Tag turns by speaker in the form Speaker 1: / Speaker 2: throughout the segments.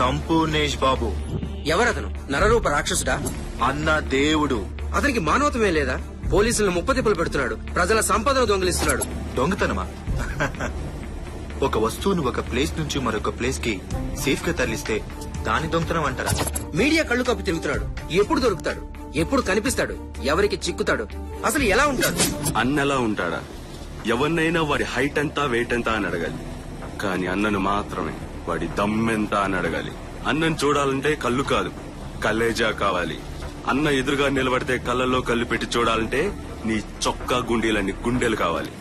Speaker 1: సంపూర్ణేష్ బాబు.
Speaker 2: ఎవరతను? నరరూప రాక్షసుడా?
Speaker 1: అన్న దేవుడు.
Speaker 2: అతనికి మానవత్వమే లేదా? పోలీసులను ముప్పతిప్పులు పెడుతున్నాడు, ప్రజల సంపదను దొంగిలిస్తున్నాడు.
Speaker 1: దొంగతనమా? ఒక వస్తువును ఒక ప్లేస్ నుంచి మరొక ప్లేస్ కి సేఫ్ గా తరలిస్తే దాని దొంగతనం అంటారా?
Speaker 2: మీడియా కళ్ళు కప్పి తిరుగుతున్నాడు. ఎప్పుడు దొరుకుతాడు? ఎప్పుడు కనిపిస్తాడు? ఎవరికి చిక్కుతాడు? అసలు ఎలా ఉంటాడు?
Speaker 3: అన్నలా ఉంటాడా? ఎవరినైనా వాడి హైట్ ఎంత వెయిట్ ఎంత అని అడగాలి, కానీ అన్నను మాత్రమే వాడి దమ్మెంత అని అడగాలి. అన్నను చూడాలంటే కళ్ళు కాదు, కలేజా కావాలి. అన్న ఎదురుగా నిలబడితే కళ్ళల్లో కళ్ళు పెట్టి చూడాలంటే నీ చొక్కా గుండీలన్నీ గుండెలు కావాలి.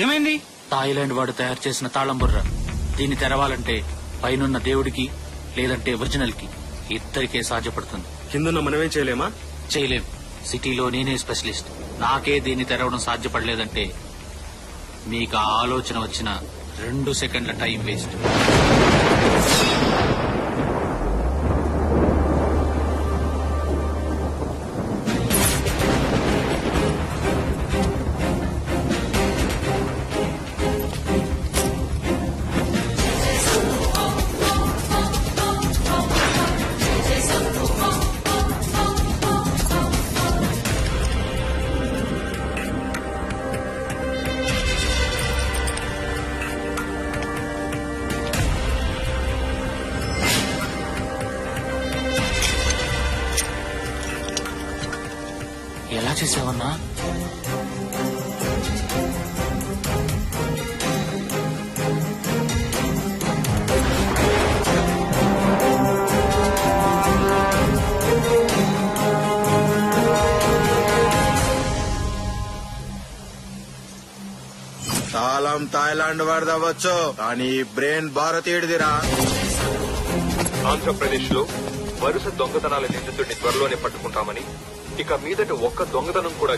Speaker 4: ఏమైంది?
Speaker 5: థాయిలాండ్ వాడు తయారు చేసిన తాళం బుర్ర. దీన్ని తెరవాలంటే పైనున్న దేవుడికి లేదంటే ఒరిజినల్ కి ఇద్దరికే సాధ్యపడుతుంది.
Speaker 3: కిందన్న మనమేం చేయలేమా?
Speaker 5: చేయలేం. సిటీలో నేనే స్పెషలిస్ట్. నాకే దీన్ని తెరవడం సాధ్యపడలేదంటే మీకు ఆ ఆలోచన వచ్చిన 2 సెకండ్ల టైం వేస్ట్. ఎలా చేసావన్నా?
Speaker 1: తాళం థాయిలాండ్ వాడదవచ్చు, కానీ బ్రెయిన్ భారతీయుడిదిరా.
Speaker 6: ఆంధ్రప్రదేశ్ లో వరుస దొంగతనాల నిందితుడిని త్వరలోనే పట్టుకుంటామని, ఇక మీదట ఒక్క దొంగతనం కూడా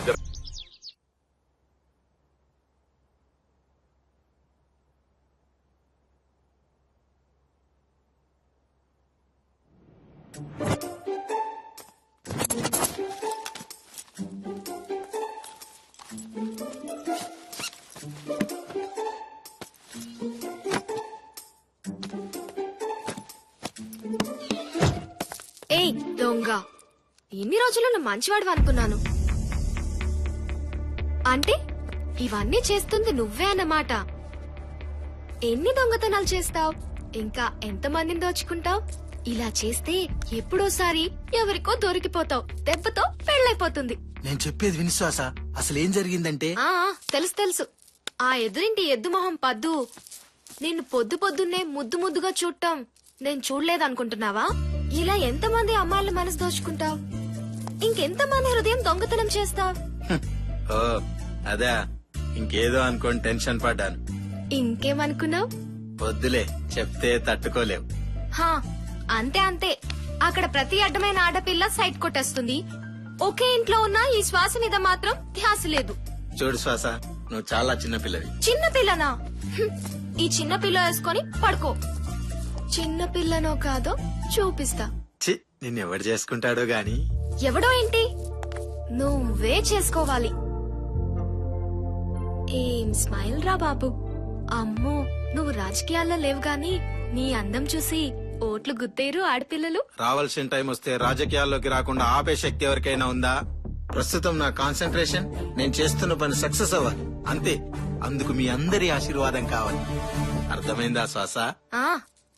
Speaker 7: ఏయ్ దొంగ, ఇన్ని రోజులు నువ్వు మంచివాడు అనుకున్నాను. అంటే ఇవన్నీ చేస్తుంది నువ్వే అన్నమాట. ఎన్ని దొంగతనాలు చేస్తావ్? ఇంకా ఎంతమందిని దోచుకుంటావ్? ఇలా చేస్తే ఎప్పుడోసారి ఎవరికో దొరికిపోతావు. దెబ్బతో పెళ్ళైపోతుంది.
Speaker 8: నేను చెప్పేది విశ్వాస. అసలేం జరిగిందంటే
Speaker 7: తెలుసు తెలుసు. ఆ ఎదురింటి ఎద్దు మొహం పద్దు నిన్ను పొద్దు పొద్దున్నే ముద్దు ముద్దుగా చూడటం నేను చూడలేదనుకుంటున్నావా? ఇలా ఎంతమంది అమ్మాయిల మనసు దోచుకుంటావు? ఇంకెంతమంది హృదయం దొంగతనం చేస్తావు?
Speaker 8: ఓ అదా, ఇంకేదో అనుకోని టెన్షన్ పడ్డాను.
Speaker 7: ఇంకేమనుకున్నావు?
Speaker 8: వద్దులే, చెప్తే తట్టుకోలేవు.
Speaker 7: హా అంతే అంతే. అక్కడ ప్రతి అడ్డమైన ఆడపిల్ల సైట్ కొట్టేస్తుంది. ఒకే ఇంట్లో ఉన్న ఈ శ్వాస మీద మాత్రం ధ్యాస లేదు.
Speaker 8: చూడు శ్వాస, నువ్వు చాలా చిన్నపిల్లవి.
Speaker 7: చిన్న పిల్లనా? ఈ చిన్న పిల్ల వేసుకొని పడుకో. చిన్న పిల్లనో కాదో చూపిస్తా.
Speaker 8: చి, నిన్నెవడు చేసుకుంటాడో గాని.
Speaker 7: ఎవడో ఏంటి, నువ్వే చేసుకోవాలి. ఏం స్మైల్ రా బాబు. అమ్మో, నువ్వు రాజకీయాల్లో లేవు గాని నీ అందం చూసి ఓట్లు గుద్దేరు ఆడపిల్లలు.
Speaker 8: రావాల్సిన టైం వస్తే రాజకీయాల్లోకి రాకుండా ఆపే శక్తి ఎవరికైనా ఉందా? ప్రస్తుతం నా కాన్సన్ట్రేషన్ నేను చేస్తున్న పని సక్సెస్ అవ్వాలి అంతే. అందుకు మీ అందరి ఆశీర్వాదం కావాలి. అర్థమైందా శ్వాస?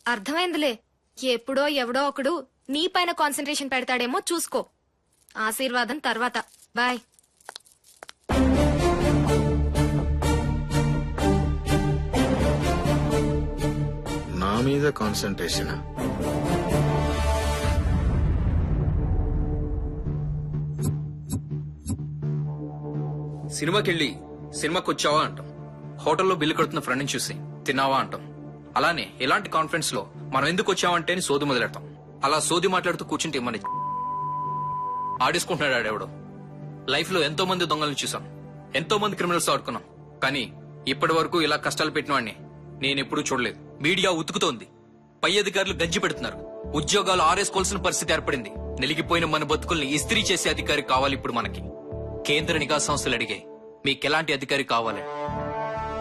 Speaker 7: అర్థమైందిలే. ఎప్పుడో ఎవడో ఒకడు నీ పైన కాన్సన్ట్రేషన్ పెడతాడేమో చూసుకో. ఆశీర్వాదం తర్వాత. బాయ్.
Speaker 8: మీద కాన్సన్ట్రేషన్.
Speaker 2: సినిమాకెళ్ళి సినిమాకి వచ్చావా అంటాం. హోటల్లో బిల్లు కడుతున్న ఫ్రెండ్ని చూసి తిన్నావా అంటాం. అలానే ఇలాంటి కాన్ఫరెన్స్ లో మనం ఎందుకు వచ్చామంటే అని సోది మొదలెడతాం. అలా సోది మాట్లాడుతూ కూర్చుంటే మన ఆడేసుకుంటున్నాడు ఆడెవడో. లైఫ్ లో ఎంతో మంది దొంగలను చూసాం, ఎంతో మంది క్రిమినల్స్ ఆడుకున్నాం. కానీ ఇప్పటి వరకు ఇలా కష్టాలు పెట్టిన వాడిని నేనెప్పుడూ చూడలేదు. మీడియా ఉతుకుతోంది, పై అధికారులు గంజి పెడుతున్నారు, ఉద్యోగాలు ఆరేసుకోవాల్సిన పరిస్థితి ఏర్పడింది. నిలిగిపోయిన మన బతుకుల్ని ఇస్త్రీ చేసే అధికారి కావాలి ఇప్పుడు మనకి. కేంద్ర నిఘా సంస్థలు అడిగాయి, మీకెలాంటి అధికారి కావాలని.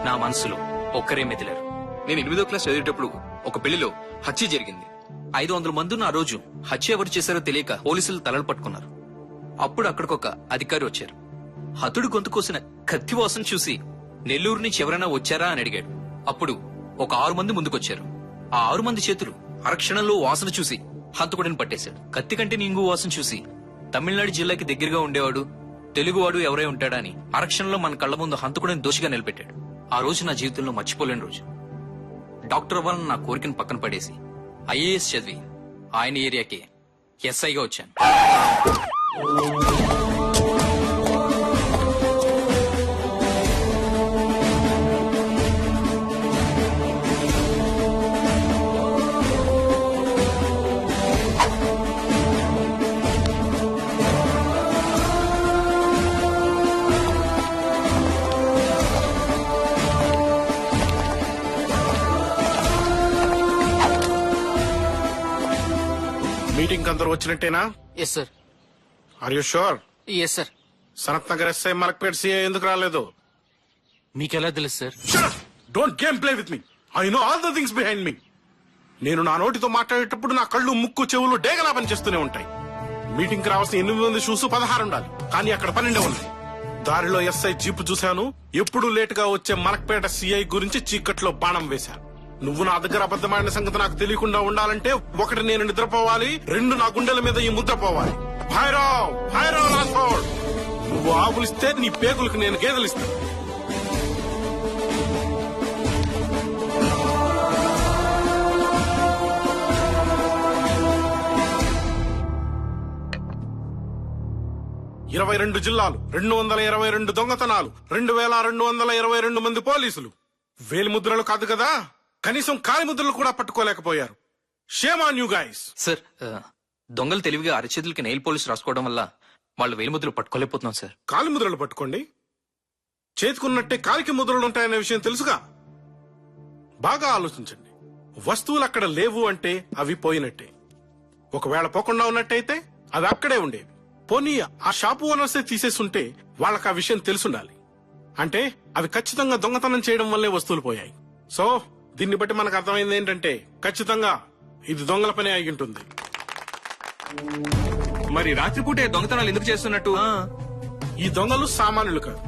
Speaker 2: నా మనసులో ఒక్కరే మెదిలారు. నేను 8వ క్లాస్ చదివేటప్పుడు ఒక పెళ్లిలో హత్య జరిగింది. 500 మంది ఉన్న ఆ రోజు హత్య ఎవరు చేశారో తెలియక పోలీసులు తలలు పట్టుకున్నారు. అప్పుడు అక్కడికొక అధికారి వచ్చారు. హతుడు గొంతు కోసిన కత్తి వాసన చూసి నెల్లూరు నుంచి ఎవరైనా వచ్చారా అని అడిగాడు. అప్పుడు ఒక 6 మంది ముందుకొచ్చారు. ఆ 6 మంది చేతులు అరక్షణంలో వాసన చూసి హంతకుడిని పట్టేశాడు. కత్తి కంటే ఇంగు వాసన చూసి తమిళనాడు జిల్లాకి దగ్గరగా ఉండేవాడు తెలుగువాడు ఎవరై ఉంటాడా అని అరక్షణంలో మన కళ్ల ముందు హంతకుడిని దోషిగా నిలబెట్టాడు. ఆ రోజు నా జీవితంలో మర్చిపోలేని రోజు. డాక్టర్ అవ్వాలని నా కోరికను పక్కన పడేసి ఐఏఎస్ చదివి ఆయన ఏరియాకి ఎస్ఐగా వచ్చాను.
Speaker 9: మీటింగ్ అందరూ వచ్చినట్టేనా?
Speaker 2: Yes sir.
Speaker 9: Are you sure?
Speaker 2: Yes sir.
Speaker 9: Sanath Nagar SI Malakpet CI ఎందుకు రాలేదు?
Speaker 5: మీకెలా తెలుసు sir?
Speaker 9: Don't game play with me. I know all the things behind me. నేను నా నోటితో మాట్లాడేటప్పుడు నా కళ్ళు ముక్కు చెవులు డేగలా పనిచేస్తూనే ఉంటాయి. మీటింగ్ కి రావాల్సిన 8 మంది షూస్ 16 ఉండాలి, కానీ అక్కడ 12 ఉన్నాయి. దారిలో ఎస్ఐ జీపు చూశాను. ఎప్పుడు లేట్ గా వచ్చే మలక్పేట సిఐ గురించి చీకట్లో బాణం వేశాను. నువ్వు నా దగ్గర అబద్ధమైన సంగతి నాకు తెలియకుండా ఉండాలంటే 1 నేను నిద్రపోవాలి, 2 నా గుండెల మీద ఈ ముద్ర పోవాలి. భైరవ్ భైరవ్ రాథోడ్, నువ్వు ఆవులిస్తే నీ పేగులకు నేను గేదెలిస్తాను. ఇరవై 22 జిల్లాలు, 222 దొంగతనాలు, 2222 మంది పోలీసులు. వేలిముద్రలు కాదు కదా, కనీసం కాలిముద్రలు కూడా పట్టుకోలేకపోయారు. Shame on you guys.
Speaker 2: Sir, దొంగలు తెలివిగా అరచేతులకి నెయిల్ పోలీస్ రాసుకోవడం వల్ల వాళ్ళు వేలిముద్రలు పట్టుకోలేకపోతున్నాం సార్.
Speaker 9: కాలిముద్రలు పట్టుకోండి, చేతికున్నట్టే కాలికి ముద్రలు ఉంటాయనే విషయం తెలుసుగా. బాగా ఆలోచించండి. వస్తువులు అక్కడ లేవు అంటే అవి పోయినట్టే. ఒకవేళ పోకుండా ఉన్నట్టయితే అవి అక్కడే ఉండేవి. పోనీ ఆ షాపు ఓనర్సే తీసేస్తుంటే వాళ్ళకి ఆ విషయం తెలుసుండాలి. అంటే అవి ఖచ్చితంగా దొంగతనం చేయడం వల్లే వస్తువులు పోయాయి. సో దీన్ని బట్టి మనకు అర్థమైంది ఏంటంటే ఖచ్చితంగా ఇది దొంగల పని అయి ఉంటుంది.
Speaker 6: మరి రాత్రిపూటే దొంగతనాలు ఎందుకు చేస్తున్నట్టు?
Speaker 9: ఈ దొంగలు సామాన్యులు కాదు.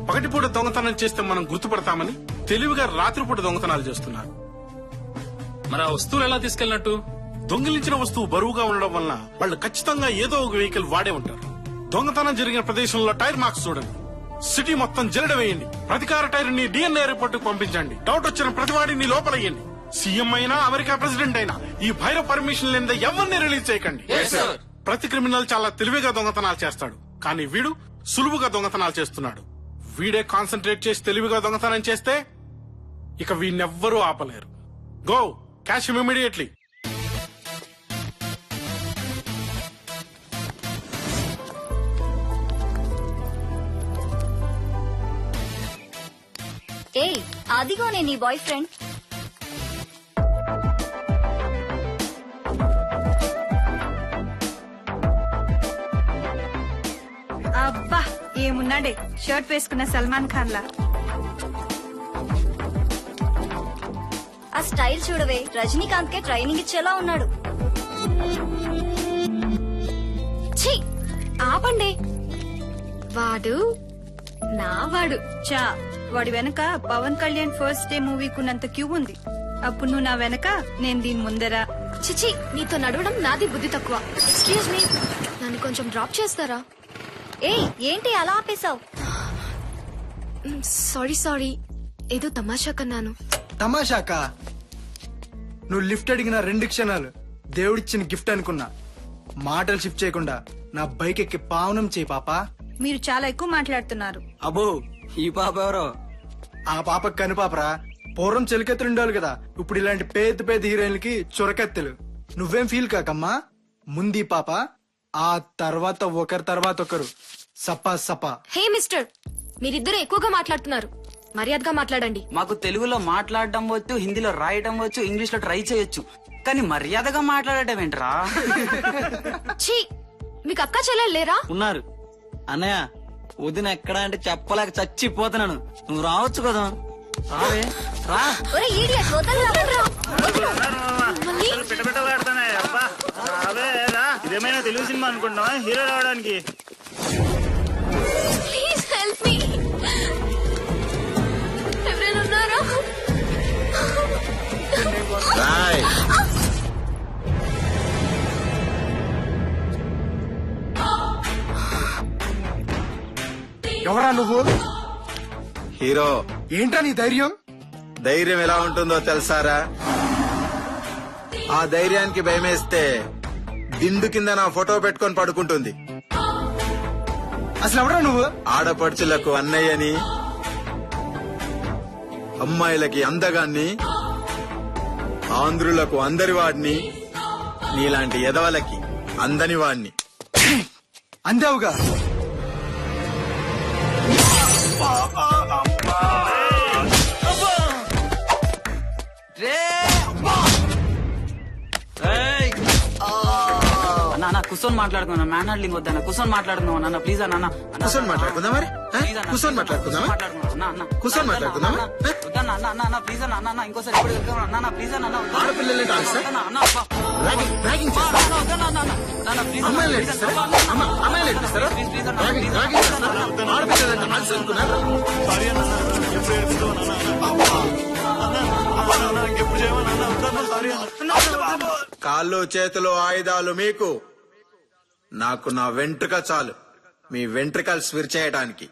Speaker 9: పగటిపూట దొంగతనం చేస్తే మనం గుర్తుపడతామని తెలివిగా రాత్రిపూట దొంగతనాలు చేస్తున్నారు.
Speaker 5: మరి ఆ వస్తువులు ఎలా తీసుకెళ్ళినట్టు?
Speaker 9: దొంగిలించిన వస్తువు బరువుగా ఉండడం వల్ల వాళ్ళు ఖచ్చితంగా ఏదో ఒక వెహికల్ వాడే ఉంటారు. దొంగతనం జరిగిన ప్రదేశంలో టైర్ మార్క్స్ చూడండి. సిటీ మొత్తం జల్లెడ వేయండి. ప్రతికార టైర్ ని DNA రిపోర్ట్ కు పంపించండి. డౌట్ వచ్చిన ప్రతివాడిని లోపలయ్యండి. సీఎం అయినా అమెరికా ప్రెసిడెంట్ అయినా ఈ భైరవ్ పర్మిషన్ లేని ఎవరిని రిలీజ్ చేయకండి. ప్రతి క్రిమినల్ చాలా తెలివిగా దొంగతనాలు చేస్తాడు, కానీ వీడు సులువుగా దొంగతనాలు చేస్తున్నాడు. వీడే కాన్సన్ట్రేట్ చేసి తెలివిగా దొంగతనం చేస్తే ఇక వీణెవ్వరూ ఆపలేరు. Go cash him immediately.
Speaker 10: ఏయ్, అదిగోనే నీ బాయ్ ఫ్రెండ్.
Speaker 11: అబ్బా ఏమున్నాడే, షర్ట్ వేసుకున్న సల్మాన్ ఖాన్ లా.
Speaker 10: ఆ స్టైల్ చూడవే, రజనీకాంత్ కే ట్రైనింగ్ ఇచ్చేలా ఉన్నాడు.
Speaker 7: ఛీ, ఆపండి. వాడు నా వాడు.
Speaker 11: చా, వాడి వెనక పవన్ కళ్యాణ్ ఫస్ట్ డే మూవీకున్నంత క్యూ ఉంది. అప్పుడు నువ్వు నా వెనక, నేను దీని ముందరా.
Speaker 7: చిచి, నీతో నడవడం నాది బుద్ధి తక్కువ. ఎక్స్క్యూజ్ మీ, నన్ను కొంచెం డ్రాప్ చేస్తారా?
Speaker 10: ఏయ్, ఏంటి అలా ఆపేశావు?
Speaker 7: సారీ ఏదో తమాషా కన్నాను.
Speaker 12: తమాషాకా? నువ్వు లిఫ్ట్ అడిగిన 2 క్షణాలు దేవుడిచ్చిన గిఫ్ట్ అనుకున్నా. మాటలు షిఫ్ట్ చేయకుండా నా బైక్ ఎక్కి పావనం చేయి పాపా.
Speaker 11: మీరు చాలా ఎక్కువ మాట్లాడుతున్నారు.
Speaker 4: అబ్బో ఈ పాప ఎవరో?
Speaker 12: ఆ పాపకు కను పాపరా. పూర్వం చెలికెత్తులు ఉండేవాళ్ళు కదా, ఇప్పుడు ఇలాంటి పేద పేద హీరోయిన్లకి చురకెత్తులు. నువ్వేం ఫీల్ కాకమ్మా. ముందీ పాప, ఆ తర్వాత ఒకరి తర్వాత ఒకరు సపా సపా.
Speaker 7: హే మిస్టర్, మీరిద్దరు ఎక్కువగా మాట్లాడుతున్నారు. మర్యాదగా మాట్లాడండి.
Speaker 4: మాకు తెలుగులో మాట్లాడడం వచ్చు, హిందీలో రాయడం వచ్చు, ఇంగ్లీష్ లో ట్రై చేయొచ్చు, కానీ మర్యాదగా మాట్లాడటం ఏంట్రా?
Speaker 7: ఛీ, మీకు అక్క చెల్లెలు లేరా?
Speaker 4: ఉన్నారు. అన్నయ్య వదిన ఎక్కడ అంటే చెప్పలేక చచ్చిపోతున్నాను. నువ్వు రావచ్చు కదా, రావే రా.
Speaker 7: ఒరే idiot, వదలరా. మమ్మల్ని
Speaker 13: ఇదేమైనా తెలుగు సినిమా అనుకుంటున్నావా హీరో రావడానికి?
Speaker 7: Please help me. ఎవరైనా ఉన్నారా?
Speaker 8: రాయ్.
Speaker 12: ఎవరా నువ్వు?
Speaker 8: హీరో.
Speaker 12: ఏంట్రా నీ ధైర్యం?
Speaker 8: ధైర్యం ఎలా ఉంటుందో తెలుసారా? ఆ ధైర్యానికి భయమేస్తే దిండు కింద నా ఫోటో పెట్టుకొని పడుకుంటుంది.
Speaker 12: అసలు ఎవరా నువ్వు?
Speaker 8: ఆడపడుచులకు అన్నయ్యని, అమ్మాయిలకి అందగాన్ని, ఆంధ్రులకు అందరి వాడిని, నీలాంటి ఎదవలకి అందని వాడిని.
Speaker 12: అందావుగా.
Speaker 4: నాన్న కూర్చొని మాట్లాడుకున్నా. మ్యాన్ హ్యాండ్లింగ్ వద్దన్న, కూర్చొని మాట్లాడుకుందాం నాన్న. ప్లీజ్ అన్న.
Speaker 8: కూర్చొని మాట్లాడుకుందాం. మరి కూర్చొని మాట్లాడుకుందామా? కూర్చొని మాట్లాడుకుందామా?
Speaker 4: ప్లీజ్ అన్న. ఇంకోసారి ఎప్పుడు వెళ్తాం ప్లీజ్ అన్న.
Speaker 8: ఆడపిల్లల్ని డాన్సర్ ర్యాగింగ్ చేస్తారా? అమ్మాయిలు నడిపిస్తారా? అమ్మాయిలు నడిపిస్తారా? ర్యాగింగ్ చేస్తారా? ఆడపిల్లలంటే డాన్స్ అనుకున్నారా? కాళ్ళు చేతులు ఆయుధాలు మీకు, నాకు నా వెంట్రుక చాలు మీ వెంట్రుకలు స్విర్ చేయడానికి.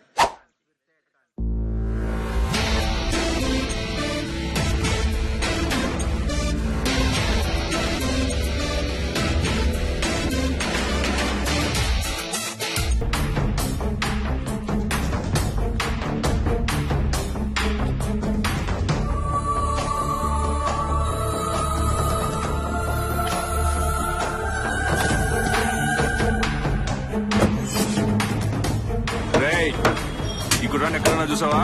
Speaker 3: ఈ గుర్రాన్ని ఎక్కడన్నా చూసావా?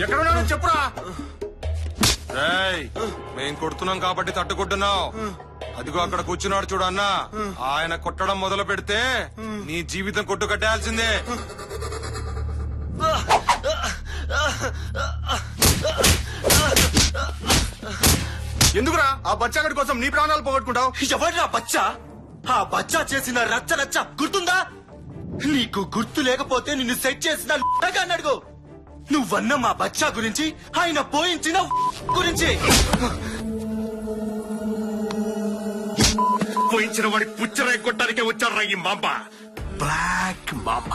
Speaker 6: ఎక్కడున్నావు చెప్పురా. మేం కొడుతున్నాం కాబట్టి తట్టుకుంటున్నావు. అదిగో అక్కడ కూర్చున్నాడు చూడు అన్న, ఆయన కొట్టడం మొదలు పెడితే నీ జీవితం కొట్టు కట్టేయాల్సిందే. ఎందుకురా ఆ బచ్చాగడి కోసం నీ ప్రాణాలు పోగొట్టుకుంటావు?
Speaker 1: ఎవడ్రా బచ్చా? ఆ బచ్చా చేసిన రచ్చ రచ్చ గుర్తుందా నీకు? గుర్తు లేకపోతే నిన్ను సెట్ చేసిన అడుగు. నువ్వన్న మా బచ్చా గురించి, ఆయన పోయించిన గురించి.
Speaker 14: పోయించిన వాడి పుచ్చరాయి కొట్టడానికే వచ్చారా ఈ mamba. Black mamba.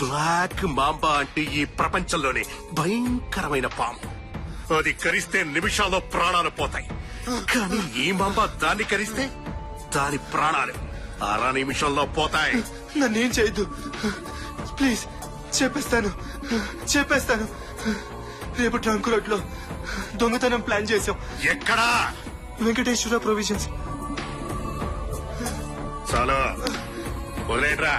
Speaker 14: Black mamba అంటే ఈ ప్రపంచంలోనే భయంకరమైన పాము. అది కరిస్తే నిమిషాల్లో ప్రాణాలు పోతాయి. కానీ ఈ మాంబ దాన్ని కరిస్తే దాని ప్రాణాలు 6 నిమిషాల్లో పోతాయి.
Speaker 1: నన్నేం చేయొద్దు ప్లీజ్. చెప్పేస్తాను. రేపు ట్రంక్ రోడ్ లో దొంగతనం ప్లాన్ చేశాం.
Speaker 14: ఎక్కడా?
Speaker 1: వెంకటేశ్వర ప్రొవిజన్స్.
Speaker 14: చాలా వదిలేట్రా.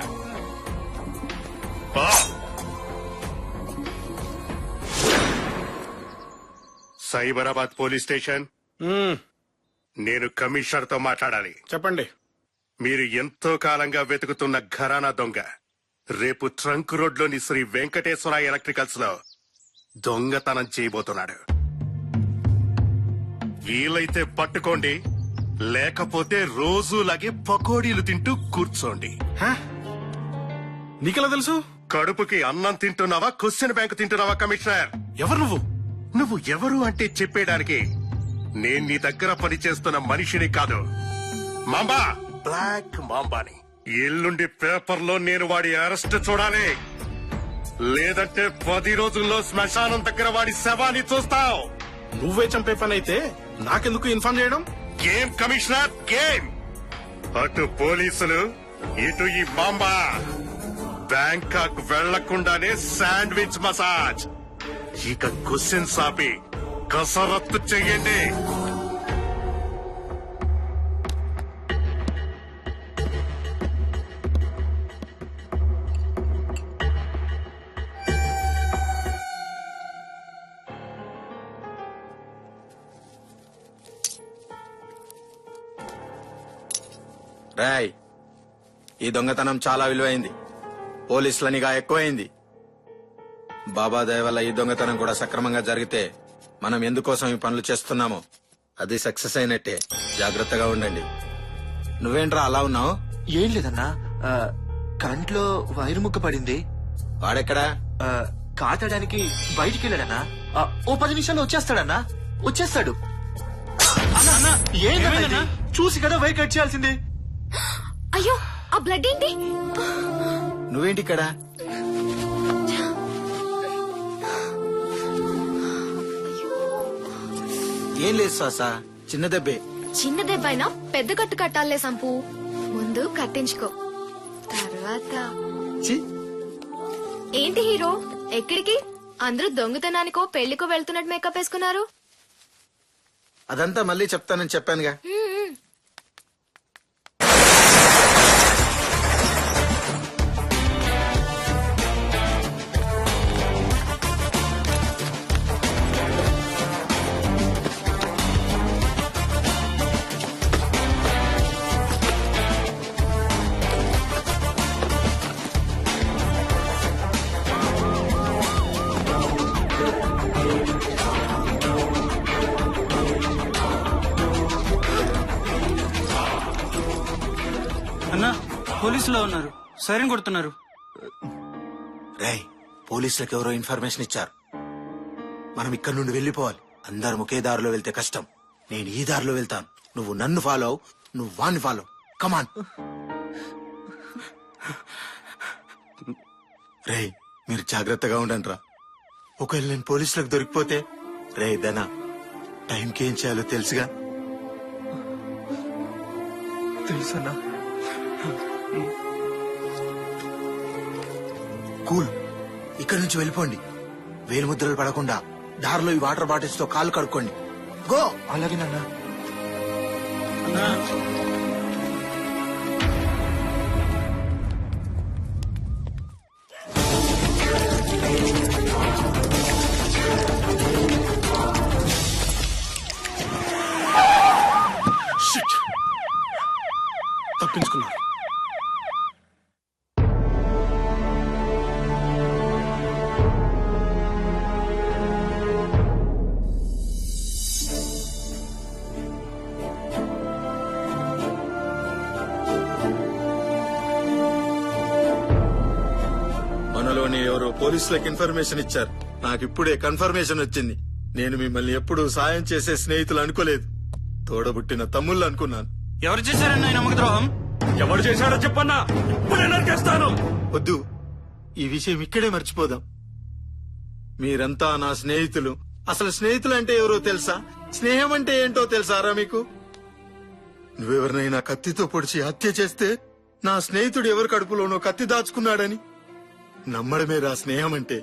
Speaker 14: Cyberabad police station. నేను కమిషనర్ తో మాట్లాడాలి.
Speaker 9: చెప్పండి.
Speaker 14: మీరు ఎంతో కాలంగా వెతుకుతున్న ఘరానా దొంగ రేపు ట్రంక్ రోడ్ లోని శ్రీ వెంకటేశ్వర ఎలక్ట్రికల్స్ లో దొంగతనం చేయబోతున్నాడు. వీలైతే పట్టుకోండి, లేకపోతే రోజులాగే పకోడీలు తింటూ కూర్చోండి.
Speaker 9: నీకెలా తెలుసు?
Speaker 14: కడుపుకి అన్నం తింటున్నావా, క్వశ్చన్ బ్యాంక్ తింటున్నావా కమిషనర్?
Speaker 9: ఎవరు నువ్వు?
Speaker 14: నువ్వు ఎవరు అంటే చెప్పేయడానికి నేను నీ దగ్గర పనిచేస్తున్న మనిషిని కాదు, మాంబా, బ్లాక్ మాంబాని. ఎల్లుండి పేపర్లో నేను వాడి అరెస్ట్ చూడాలి, లేదంటే 10 రోజుల్లో శ్మశానం దగ్గర వాడి శవాన్ని చూస్తావు.
Speaker 9: నువ్వే చంపే పని అయితే నాకెందుకు ఇన్ఫార్మ్ చేయడం?
Speaker 14: Game commissioner, game. అటు పోలీసులు, ఇటు ఈ మాంబా. బ్యాంకాక్ వెళ్లకుండానే శాండ్విచ్ మసాజ్. ఇక క్వశ్చన్ సాపి కసరత్తు చెయ్యండి.
Speaker 8: రాయ్, ఈ దొంగతనం చాలా విలువైంది, పోలీసులనిగా ఎక్కువైంది. బాబా దయ వల్ల ఈ దొంగతనం కూడా సక్రమంగా జరిగితే మనం ఎందుకోసం ఈ పనులు చేస్తున్నామో అది సక్సెస్ అయినట్టే. జాగ్రత్తగా ఉండండి. నువ్వేంట్రా అలా ఉన్నావు?
Speaker 1: ఏం లేదన్నా, కంట్లో వైరు ముక్క పడింది.
Speaker 8: వాడెక్కడా?
Speaker 1: కాటడానికి బయటికి వెళ్ళాడన్నా. ఓ 10 నిమిషాల్లో వచ్చేస్తాడన్నా. వచ్చేస్తాడు. ఏంటన్నా, చూసి కదా వైర్ కట్ చేయాల్సింది.
Speaker 7: అయ్యో, ఆ బ్లడ్ ఏంటి?
Speaker 8: నువ్వేంటి ఇక్కడ? ఏం లేదు శ్వాస, చిన్న దెబ్బే.
Speaker 7: చిన్న దెబ్బైనా పెద్ద కట్టు కట్టాలే సంపు. ముందు కట్టించుకో, తర్వాత ఏంటి హీరో ఎక్కడికి? అందరూ దొంగతనానికో పెళ్లికో వెళ్తున్నట్టు మేకప్ వేసుకున్నారు.
Speaker 8: అదంతా మళ్ళీ చెప్తానని చెప్పానుగా.
Speaker 4: అన్నా, పోలీసులో ఉన్నారు, సైరన్ కొడుతున్నారు.
Speaker 8: రేయ్, పోలీసులకు ఎవరో ఇన్ఫర్మేషన్ ఇచ్చారు. మనం ఇక్కడ నుండి వెళ్లిపోవాలి. అందరం ఒకే దారిలో వెళ్తే కష్టం. నేను ఈ దారిలో వెళ్తాను, నువ్వు నన్ను ఫాలో అవు, నువ్వు వాణ్ణి ఫాలో. కమాన్. రేయ్, మీరు జాగ్రత్తగా ఉండండి రా. ఒకవేళ నేను పోలీసులకు దొరికిపోతే? రే దనా, టైంకి ఏం చేయాలో తెలుసుగా?
Speaker 1: తెలుసన్నా.
Speaker 8: కూల్, ఇక్కడి నుంచి వెళ్ళిపోండి. వేలు ముద్రలు పడకుండా దారిలో ఈ వాటర్ బాటిల్స్ తో కాలు కడుక్కోండి. గో.
Speaker 1: అలాగే నాన్న.
Speaker 9: తప్పించుకున్నారు.
Speaker 8: మనలోని ఎవరో పోలీసులకు ఇన్ఫర్మేషన్ ఇచ్చారు. నాకు ఇప్పుడే కన్ఫర్మేషన్ వచ్చింది. నేను మిమ్మల్ని ఎప్పుడూ సాయం చేసే స్నేహితులు అనుకోలేదు, తోడబుట్టిన తమ్ముళ్ళు అనుకున్నాను.
Speaker 4: ఎవరు చేశారన్న ఈ నమ్మక ద్రోహం?
Speaker 3: ఎవరు చేశాడో చెప్పన్నా, ఇప్పుడే నరికేస్తాను.
Speaker 8: వద్దు, ఈ విషయం ఇక్కడే మర్చిపోదాం. మీరంతా నా స్నేహితులు. అసలు స్నేహితులు అంటే ఎవరో తెలుసా? స్నేహం అంటే ఏంటో తెలుసారా మీకు? నువ్వెవరినైనా కత్తితో పొడిచి హత్య చేస్తే నా స్నేహితుడు ఎవరి కడుపులోనో కత్తి దాచుకున్నాడని నమ్మడమే రా స్నేహం అంటే.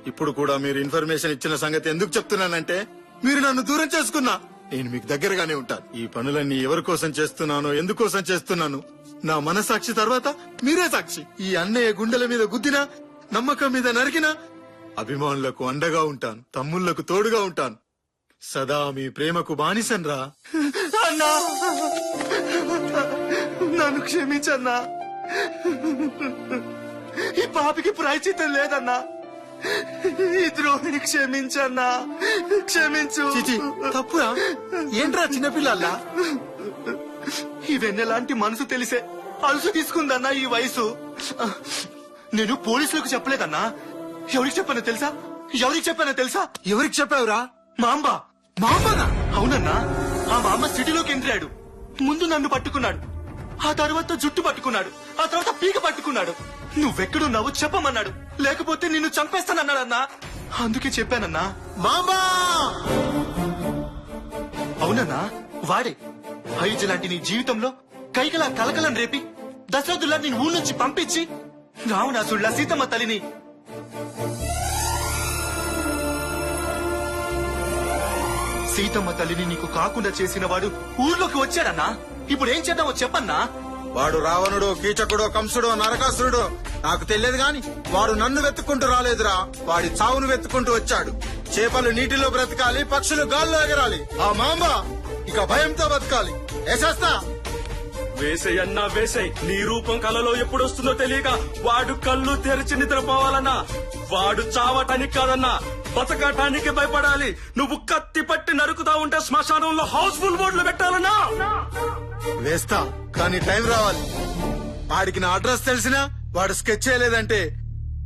Speaker 8: ఇప్పుడు కూడా మీరు ఇన్ఫర్మేషన్ ఇచ్చిన సంగతి ఎందుకు చెప్తున్నానంటే, మీరు నన్ను దూరం చేసుకున్నా నేను మీకు దగ్గరగానే ఉంటాను. ఈ పనులన్నీ ఎవరి కోసం చేస్తున్నానో, ఎందుకోసం చేస్తున్నాను, నా మనసాక్షి తర్వాత మీరే సాక్షి. ఈ అన్నయ్య గుండెల మీద గుద్దినా, నమ్మకం మీద నరికినా అభిమానులకు అండగా ఉంటాను, తమ్ముళ్లకు తోడుగా ఉంటాను. సదా మీ ప్రేమకు బానిసన్రా.
Speaker 1: అన్నా, నన్ను క్షమించన్నా. ఈ పాపికి ప్రాయచిత్తం లేదన్నా. ఈ ద్రోహిని క్షమించన్నా, క్షమించు.
Speaker 8: చిచి తప్పురా, ఏంట్రా చిన్నపిల్లల్లా?
Speaker 1: ఈ వెన్నెలాంటి మనసు తెలిసే అలుసు తీసుకుందన్నా ఈ వయసు. నేను పోలీసులకు చెప్పలేదన్నా. ఎవరికి చెప్పానో తెలుసా? ఎవరికి చెప్పానో తెలుసా?
Speaker 8: ఎవరికి చెప్పావురా?
Speaker 1: మా అమ్మ.
Speaker 8: మామనా?
Speaker 1: అవునన్నా, ఆ మా అమ్మ సిటీలోకి ఎంట్రాడు. ముందు నన్ను పట్టుకున్నాడు, ఆ తర్వాత జుట్టు పట్టుకున్నాడు, ఆ తర్వాత పీక పట్టుకున్నాడు. నువ్వెక్కడున్నావు చెప్పమన్నాడు, లేకపోతే నిన్ను చంపేస్తానన్నాడన్నా. అందుకే చెప్పానన్నా.
Speaker 8: మామా!
Speaker 1: అవునన్నా, వాడే హైజ్ లాంటి నీ జీవితంలో కైకలా కలకలం రేపి దశరథుల్లా నేను ఊరు నుంచి పంపించి రావణాసుల్లా సీతమ్మ తల్లిని నీకు కాకుండా చేసిన వాడు ఊర్లోకి వచ్చాడన్నా. ఇప్పుడు ఏం చేద్దామో చెప్పన్నా.
Speaker 8: వాడు రావణుడు, కీచకుడు, కంసుడు, నరకాసురుడు నాకు తెలియదు గాని వాడు నన్ను వెతుక్కుంటూ రాలేదురా. వాడి చావును వెతుక్కుంటూ వచ్చాడు. చేపలు నీటిలో బ్రతకాలి, పక్షులు గాల్లో ఎగరాలి. ఆ మాంబ ఇక భయంతో బతకాలి. వేసేస్తా.
Speaker 3: వేసేయన్నా వేసేయ్. నీ రూపం కలలో ఎప్పుడొస్తుందో తెలియక వాడు కళ్ళు తెరిచి నిద్రపోవాలన్నా. వాడు చావటానికి కాదన్నా, బతకటానికి భయపడాలి. నువ్వు కత్తి పట్టి నరుకుతా ఉంటే శ్మశానంలో హౌస్ఫుల్ బోర్డులు పెట్టాలన్నా.
Speaker 8: వేస్తా, కానీ టైం రావాలి. వాడికి నా అడ్రస్ తెలిసినా వాడు స్కెచ్ చేయలేదంటే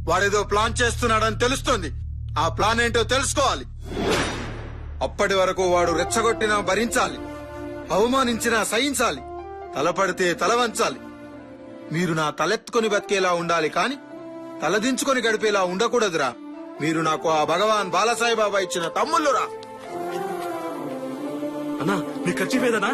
Speaker 8: వాడేదో ప్లాన్ చేస్తున్నాడని తెలుస్తుంది. ఆ ప్లాన్ ఏంటో తెలుసుకోవాలి. అప్పటి వరకు వాడు రెచ్చగొట్టినా భరించాలి, అవమానించినా సహించాలి, తలపడితే తల వంచాలి. మీరు నా తలెత్తుకొని బతికేలా ఉండాలి, కాని తలదించుకొని గడిపేలా ఉండకూడదురా. మీరు నాకు ఆ భగవాన్ బాలసాయిబాబా ఇచ్చిన తమ్ముళ్ళురా.
Speaker 3: అన్నా నీ ఖర్చువేదనా?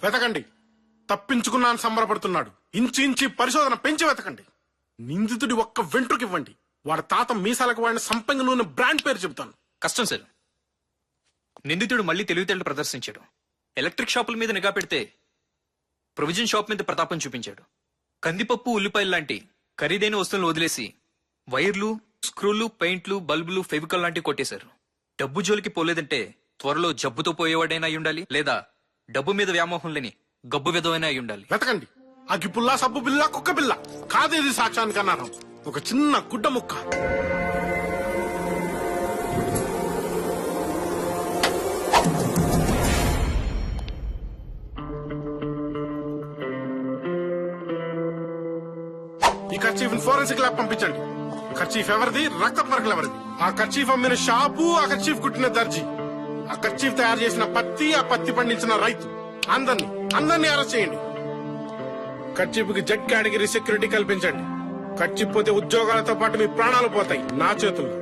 Speaker 9: వెతకండి. తప్పించుకున్నాను సంబరపడుతున్నాడు. ఇంచి ఇంచి పరిశోధన పెంచి వెతకండి. నిందితుడి ఒక్క వెంట్రుకివ్వండి, వాడి తాత మీసాలకు వాడిన సంపంగి నూనె బ్రాండ్ పేరు చెబుతాను.
Speaker 2: కష్టం సార్. నిందితుడు మళ్ళీ తెలివితేటలు ప్రదర్శించాడు. ఎలక్ట్రిక్ షాపుల మీద నిఘా పెడితే ప్రొవిజన్ షాప్ మీద ప్రతాపం చూపించాడు. కందిపప్పు, ఉల్లిపాయలు లాంటి ఖరీదైన వస్తువులను వదిలేసి వైర్లు, స్క్రూలు, పెయింట్లు, బల్బులు, ఫెవికల్ లాంటివి కొట్టేశారు. డబ్బు జోలికి పోలేదంటే త్వరలో జబ్బుతో పోయేవాడైనా అయి ఉండాలి, లేదా డబ్బు మీద వ్యామోహం లేని గబ్బు విధమైన అయి ఉండాలి.
Speaker 9: వెతకండి. అగ్గిపుల్ల, సబ్బు బిల్ల, కుక్క బిల్ల కాదేది సాక్ష్యానికి అన్నారు. ఒక చిన్న గుడ్డ ముక్క. ఈ కర్చీఫ్ ఫోరెన్సిక్ ల్యాబ్ పంపించండి. కర్చీఫ్ ఎవరిది, రక్త పరకలు ఎవరిది, ఆ కర్చీఫ్ అమ్మిన షాపు, ఆ కర్చీఫ్ కుట్టిన దర్జీ, ఆ కర్చీఫ్ తయారు చేసిన పత్తి, ఆ పత్తి పండించిన రైతు, అందరినీ అరెస్ట్ చేయండి. కర్చీఫ్ కి జెడ్ కేటగిరీ సెక్యూరిటీ కల్పించండి. కర్చీఫ్ పోతే ఉద్యోగాలతో పాటు మీ ప్రాణాలు పోతాయి నా చేతుల్లో.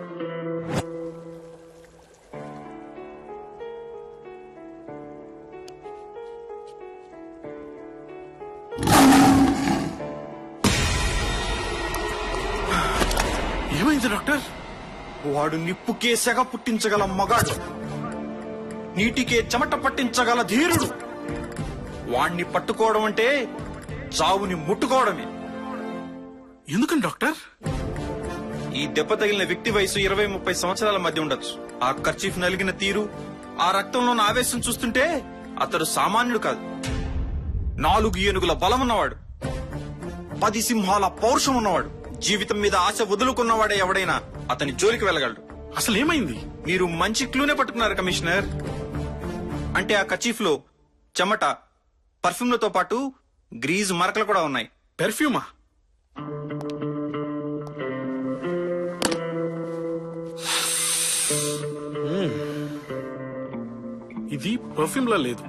Speaker 9: ఏమైంది డాక్టర్?
Speaker 1: వాడు నిప్పుకే సెగ పుట్టించగల మగాడు, నీటికే చెమట పట్టించగల ధీరుడు. వాణ్ణి పట్టుకోవడం అంటే చావుని ముట్టుకోవడమే.
Speaker 9: ఎందుకని డాక్టర్?
Speaker 1: ఈ దెబ్బ తగిలిన వ్యక్తి వయసు 20-30 సంవత్సరాల మధ్య ఉండొచ్చు. ఆ కర్చీఫ్ నలిగిన తీరు, ఆ రక్తంలో ఉన్న ఆవేశం చూస్తుంటే అతడు సామాన్యుడు కాదు. 4 ఏనుగుల బలం ఉన్నవాడు, 10 సింహాల పౌరుషం ఉన్నవాడు, జీవితం మీద ఆశ వదులుకున్నవాడే ఎవడైనా అతని జోలికి వెళ్ళగలడు.
Speaker 9: అసలు ఏమైంది?
Speaker 1: మీరు మంచి క్లూనే పట్టుకున్నారు కమిషనర్. అంటే ఆ కర్చీఫ్ లో చెమట, పర్ఫ్యూమ్లతో పాటు గ్రీజ్ మరకలు కూడా ఉన్నాయి.
Speaker 9: పెర్ఫ్యూమా? ఇది పర్ఫ్యూమ్ లా లేదు,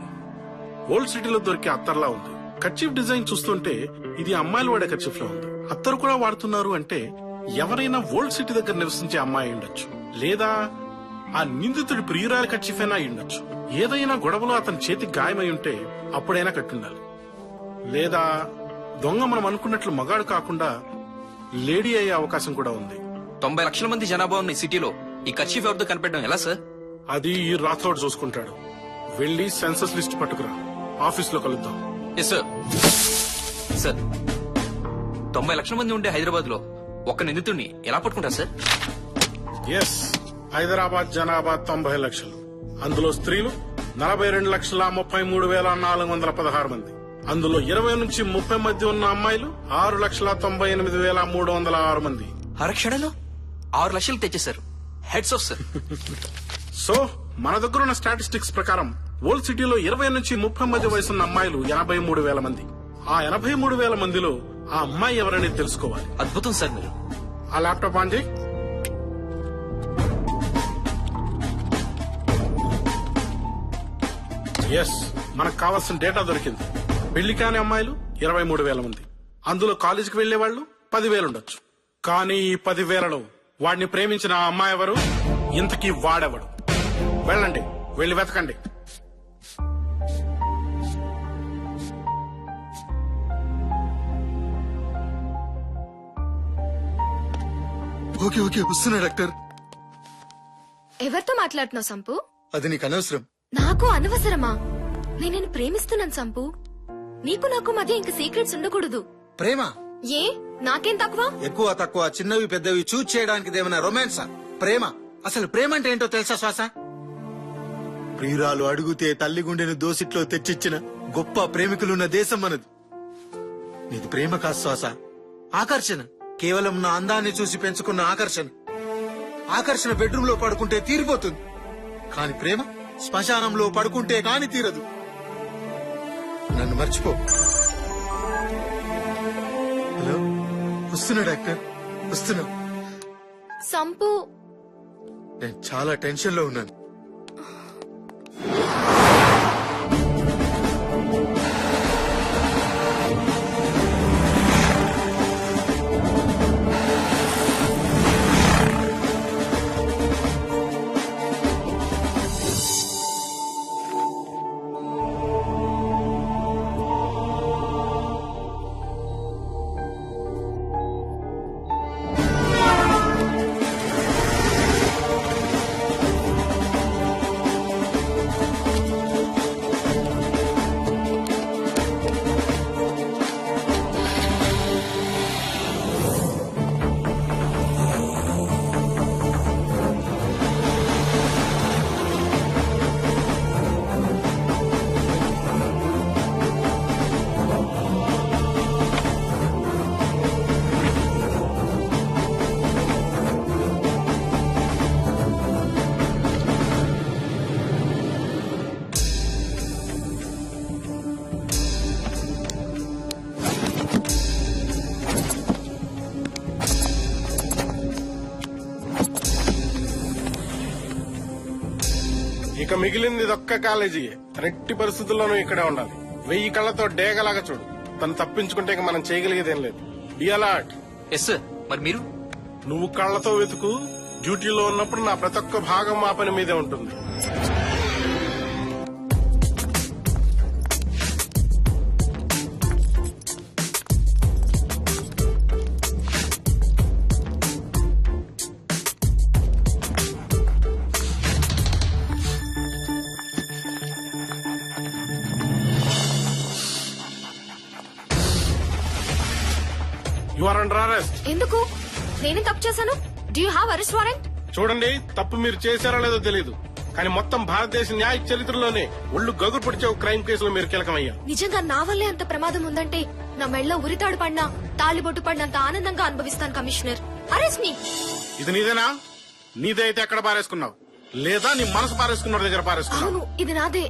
Speaker 9: ఓల్డ్ సిటీలో దొరికే అత్తర్లా ఉంది. కర్చీఫ్ డిజైన్ చూస్తుంటే ఇది అమ్మాయిలు వాడే కర్చీఫ్ లా ఉంది. అత్తరు కూడా వాడుతున్నారు అంటే ఎవరైనా ఓల్డ్ సిటీ దగ్గర నివసించే అమ్మాయి ఉండొచ్చు, లేదా ఆ నిందితుడి ప్రియురాలి కచ్చిఫైనా అయి ఉండొచ్చు. ఏదైనా గొడవలో అతని చేతికి గాయమై ఉంటే అప్పుడైనా కట్టుండాలి. లేదా దొంగ మనం అనుకున్నట్లు మగాడు కాకుండా లేడీ అయ్యే అవకాశం కూడా ఉంది.
Speaker 2: 90 లక్షల మంది జనాభా ఉన్న ఈ సిటీలో ఈ కర్చీఫ్ ఎవరితో కనిపెట్టడం ఎలా సార్?
Speaker 9: అది ఈ రాత్రోడు చూసుకుంటాడు. వెళ్ళి సెన్సస్ లిస్ట్ పట్టుకురా, ఆఫీస్ లో కలుద్దాం.
Speaker 2: Yes sir. సార్ 90 లక్షల మంది ఉండే హైదరాబాద్ లో ఒక్క నిందితుడిని ఎలా పట్టుకుంటారు సార్?
Speaker 9: ఎస్, హైదరాబాద్ జనాభా 90 లక్షలు. అందులో స్త్రీలు 42,33,416 మంది. అందులో 20 నుంచి 30 మధ్య ఉన్న అమ్మాయిలు 6,98,306 మంది.
Speaker 2: అరక్షణలో 6 లక్షలు తెచ్చేశారు. Hats off sir.
Speaker 9: సో మన దగ్గర ఉన్న స్టాటిస్టిక్స్ ప్రకారం ఓల్డ్ సిటీలో 20 నుంచి 30 మధ్య వయసున్న అమ్మాయిలు 83,000 మంది. ఆ 83,000 మందిలో ఆ అమ్మాయి ఎవరనేది తెలుసుకోవాలి.
Speaker 2: అద్భుతం సార్ మీరు.
Speaker 9: ఆ ల్యాప్టాప్ ఆన్ చేయి. ఎస్, మనకు కావాల్సిన డేటా దొరికింది. పెళ్లి కాని అమ్మాయిలు 23,000 మంది. అందులో కాలేజీకి వెళ్లే వాళ్ళు 10,000 ఉండొచ్చు. కానీ ఈ 10,000లో వాడిని ప్రేమించిన ఆ అమ్మాయి ఎవరు? ఇంతకీ వాడెవడు? వెళ్ళండి, వెళ్ళి వెతకండి.
Speaker 1: ఓకే ఓకే వస్తున్నా డాక్టర్.
Speaker 7: ఎవరితో మాట్లాడుతున్నావు సంపు?
Speaker 1: అది నీకు అనవసరం.
Speaker 7: నాకు అనవసరమా? నేను ప్రేమిస్తున్నాను సంపు. నీకు నాకు మధ్య ఇంక సీక్రెట్స్ ఉండకూడదు.
Speaker 8: ప్రేమ
Speaker 7: ఏ నాకేం తక్కువ?
Speaker 8: ఎక్కువ తక్కువ, చిన్నవి పెద్దవి చూజ్ చేయడానికి ఏమైనా రొమాన్సా? ప్రేమ అసలు ప్రేమ అంటే ఏంటో తెలుసా శ్వాస?
Speaker 1: ప్రియురాలు అడుగుతే తల్లి గుండెను దోసిట్లో తెచ్చిచ్చిన గొప్ప ప్రేమికులున్న దేశం మనది. నీది ప్రేమ కాదు శ్వాస, ఆకర్షణ. కేవలం నా అందాన్ని చూసి పెంచుకున్న ఆకర్షణ. ఆకర్షణ బెడ్రూమ్ లో పడుకుంటే తీరిపోతుంది, కాని ప్రేమ శ్మశానంలో పడుకుంటే కాని తీరదు. నన్ను మర్చిపో. హలో, వస్తున్నా డాక్టర్, వస్తున్నా.
Speaker 7: సంపు,
Speaker 1: నేను చాలా టెన్షన్ లో ఉన్నాను.
Speaker 9: ఇక మిగిలింది ఇదొక్క కాలేజీ. రెట్టి పరిస్థితుల్లోనూ ఇక్కడే ఉండాలి. 1000 కళ్లతో డేగలాగా చూడు. తను తప్పించుకుంటే ఇక మనం చేయగలిగేదేం లేదు. Be alert.
Speaker 2: Yes sir. మరి మీరు?
Speaker 9: నువ్వు కళ్లతో వెతుకు. డ్యూటీలో ఉన్నప్పుడు నా ప్రతి ఒక్క భాగం మా పని మీదే ఉంటుంది. You are under arrest.
Speaker 7: ఎందుకు? నేనేం తప్పు చేశాను? Do you have arrest warrant?
Speaker 9: చూడండి, తప్పు మీరు చేశారో లేదో తెలియదు, కానీ మొత్తం భారతదేశ న్యాయ చరిత్రలోనే ఒళ్ళు గగురు పొడిచే క్రైమ్ కేసులో మీరు కీలకమయ్యారు.
Speaker 7: నిజంగా నా వల్లే అంత ప్రమాదం ఉందంటే నా మెళ్ళ ఉరితాడు పడినా తాళిబొట్టు పడినంత ఆనందంగా అనుభవిస్తాను కమిషనర్. అరెస్ట్ మీ.
Speaker 9: ఇది నీదేనా? నీదే అయితే ఎక్కడ పారేసుకున్నావు? లేదా నీ మనసు పారేసుకున్న దగ్గర పారేసుకున్నావు?
Speaker 7: అవును, ఇది నాదే.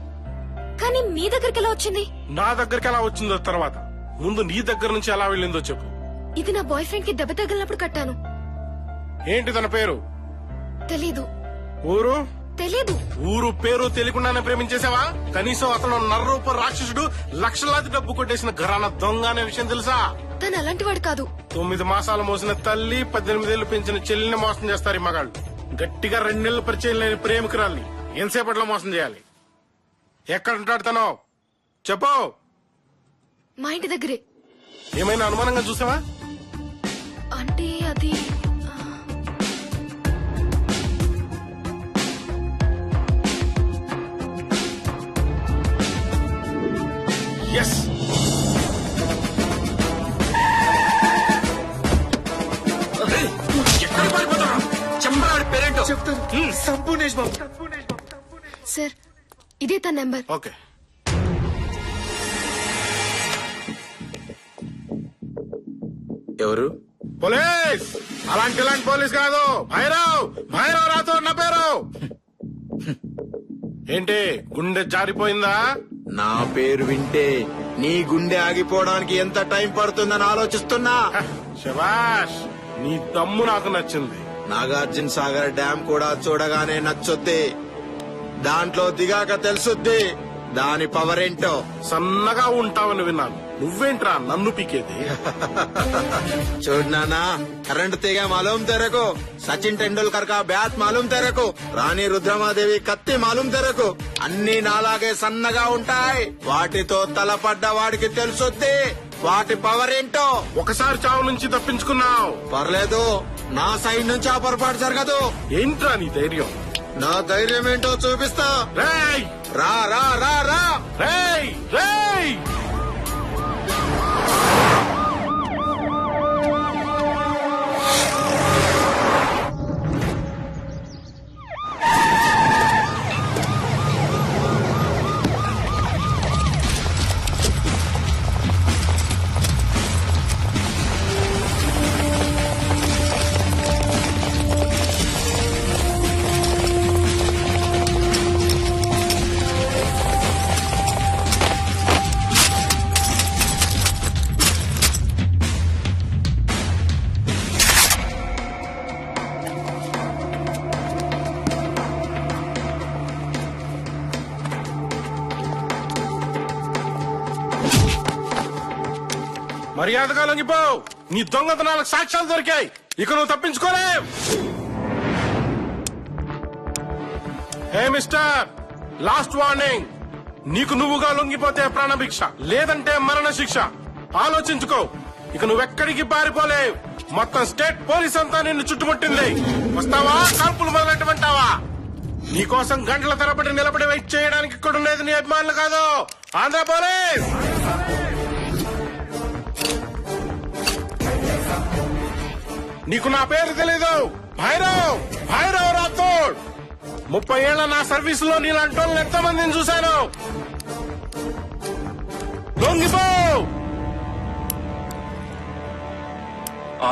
Speaker 7: కానీ మీ దగ్గరికి ఎలా వచ్చింది?
Speaker 9: నా దగ్గరికి ఎలా వచ్చిందో తర్వాత, ముందు నీ దగ్గర నుంచి ఎలా వెళ్ళిందో చెప్పు.
Speaker 7: ఇది నా బాయ్ ఫ్రెండ్ కి దెబ్బ తగిలినప్పుడు కట్టాను.
Speaker 9: ఏంటి తన పేరు?
Speaker 7: తెలీదు.
Speaker 9: ఊరు?
Speaker 7: తెలీదు.
Speaker 9: ఊరు పేరు తెలియకుండానే ప్రేమించేసావా? కనీసం అతను నర్రూప రాక్షసుడు, లక్షలాది డబ్బు కొట్టేసిన ఘరానా దొంగ అనే విషయం తెలుసా?
Speaker 7: తను అలాంటి వాడు కాదు.
Speaker 9: 9 మాసాలు మోసిన తల్లి, 18 ఏళ్లు పెంచిన చెల్లిని మోసం చేస్తారు ఈ మగాళ్ళు. గట్టిగా 2 నెలలు పరిచయం లేని ప్రేమికురాల్ని ఎంతసేపట్లో మోసం చేయాలి? ఎక్కడ ఉంటాడు తను? చెప్పు.
Speaker 7: మా ఇంటి దగ్గరే.
Speaker 9: ఏమైనా అనుమానంగా చూసావా?
Speaker 7: అంటే అది
Speaker 9: ఎస్,
Speaker 7: సార్ ఇదే తన నెంబర్.
Speaker 9: ఓకే.
Speaker 8: ఎవరు?
Speaker 9: పోలీస్. ఇలాంటి పోలీస్ కాదు, భైరవ్. భైరవ్ రాతో నా పేరు. ఏంటి గుండె జారిపోయిందా?
Speaker 8: నా పేరు వింటే నీ గుండె ఆగిపోవడానికి ఎంత టైం పడుతుందని ఆలోచిస్తున్నా.
Speaker 9: శభాష్, నీ దమ్ము నాకు నచ్చింది.
Speaker 8: నాగార్జున సాగర్ డ్యామ్ కూడా చూడగానే నచ్చుద్ది, దాంట్లో దిగాక తెలుసుద్ది దాని పవర్ ఏంటో.
Speaker 9: సన్నగా ఉంటావని విన్నాను, నువ్వేంట్రా నన్ను పీకేది?
Speaker 8: చూడు నానా, కరెంట్ తీగ మాలూం తెరకు, సచిన్ టెండూల్కర్ కా బ్యాట్ మాలూం తెరకు, రాణి రుద్రమాదేవి కత్తి మాలూం తెరకు, అన్ని నాలాగే సన్నగా ఉంటాయి. వాటితో తలపడ్డ వాడికి తెలుసుద్ది వాటి పవర్ ఏంటో.
Speaker 9: ఒకసారి చావు నుంచి తప్పించుకున్నావు,
Speaker 8: పర్లేదు, నా సైడ్ నుంచి ఆ పొరపాటు జరగదు.
Speaker 9: ఏంట్రా నీ ధైర్యం?
Speaker 8: నా ధైర్యం ఏంటో చూపిస్తా.
Speaker 9: రేయ్
Speaker 8: రా రా రా రా.
Speaker 9: రేయ్ రేయ్. మర్యాదగా లొంగిపో. నీ దొంగతనాలకు సాక్ష్యాలు దొరికాయి, ఇక నువ్వు తప్పించుకోలేవు. Hey mister, last warning. నీకు నువ్వుగా లొంగిపోతే ప్రాణభిక్ష, లేదంటే మరణ శిక్ష. ఆలోచించుకో, ఇక నువ్వెక్కడికి పారిపోలేవు. మొత్తం స్టేట్ పోలీస్ అంతా నిన్ను చుట్టుముట్టింది. వస్తావా, కాల్పులు మొదలెట్టమంటావా? నీకోసం గంటల తరబడి నిలబడి వెయిట్ చేయడానికి ఇక్కడ ఉండేది నీ అభిమానులు కాదు, ఆంధ్ర పోలీస్. నీకు నా పేరు తెలీదు, భైరవ్. భైరవ్ రాథోడ్. 30 ఏళ్ల నా సర్వీస్ లో నీలాంటి వాళ్ళని ఎంతో మందిని చూశాను. లొంగిపో.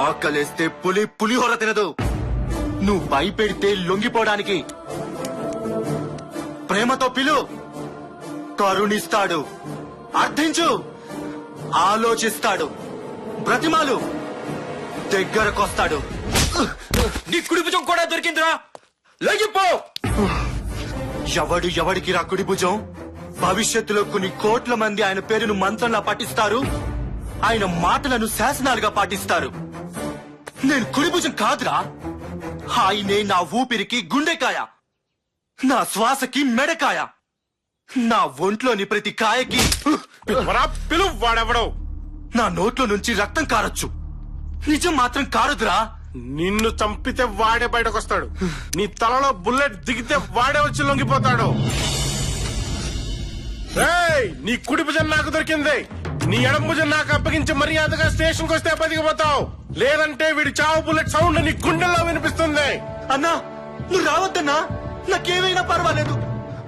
Speaker 1: ఆకలేస్తే పులిహోర తినదు. నువ్వు భయపెడితే లొంగిపోవడానికి. ప్రేమతో పిలు, కరుణిస్తాడు. అర్థించు, ఆలోచిస్తాడు. బ్రతిమాలు, దగ్గరకొస్తాడు.
Speaker 2: నీ కుడి భుజం కూడా దొరికిందిరా, లొంగిపో.
Speaker 1: ఎవడికి రా కుడి భుజం? భవిష్యత్తులో కొన్ని కోట్ల మంది ఆయన పేరును మంత్రంలా పఠిస్తారు, ఆయన మాటలను శాసనాలుగా పాటిస్తారు. నేను కుడి భుజం కాదురా, ఆయనే నా ఊపిరికి గుండెకాయ, నా శ్వాసకి మెడకాయ, నా ఒంట్లోని ప్రతి కాయకి.
Speaker 9: పిలువు, వాడెవడో.
Speaker 1: నా నోట్లో నుంచి రక్తం కారొచ్చు, నిజం మాత్రం కారదురా.
Speaker 9: నిన్ను చంపితే వాడే బయటకొస్తాడు, నీ తలలో బుల్లెట్ దిగితే వాడే వచ్చి లొంగిపోతాడు. రేయ్, నీ కుడి భుజం నాకు దొరికింది, నీ ఎడం భుజం నాకు అప్పగించి మర్యాదగా స్టేషన్కి వస్తే బతికిపోతావు, లేదంటే వీడి చావు బుల్లెట్ సౌండ్ నీ గుండెల్లో వినిపిస్తుంది.
Speaker 1: అన్నా, నువ్వు రావద్దన్నా, నాకేమైనా పర్వాలేదు,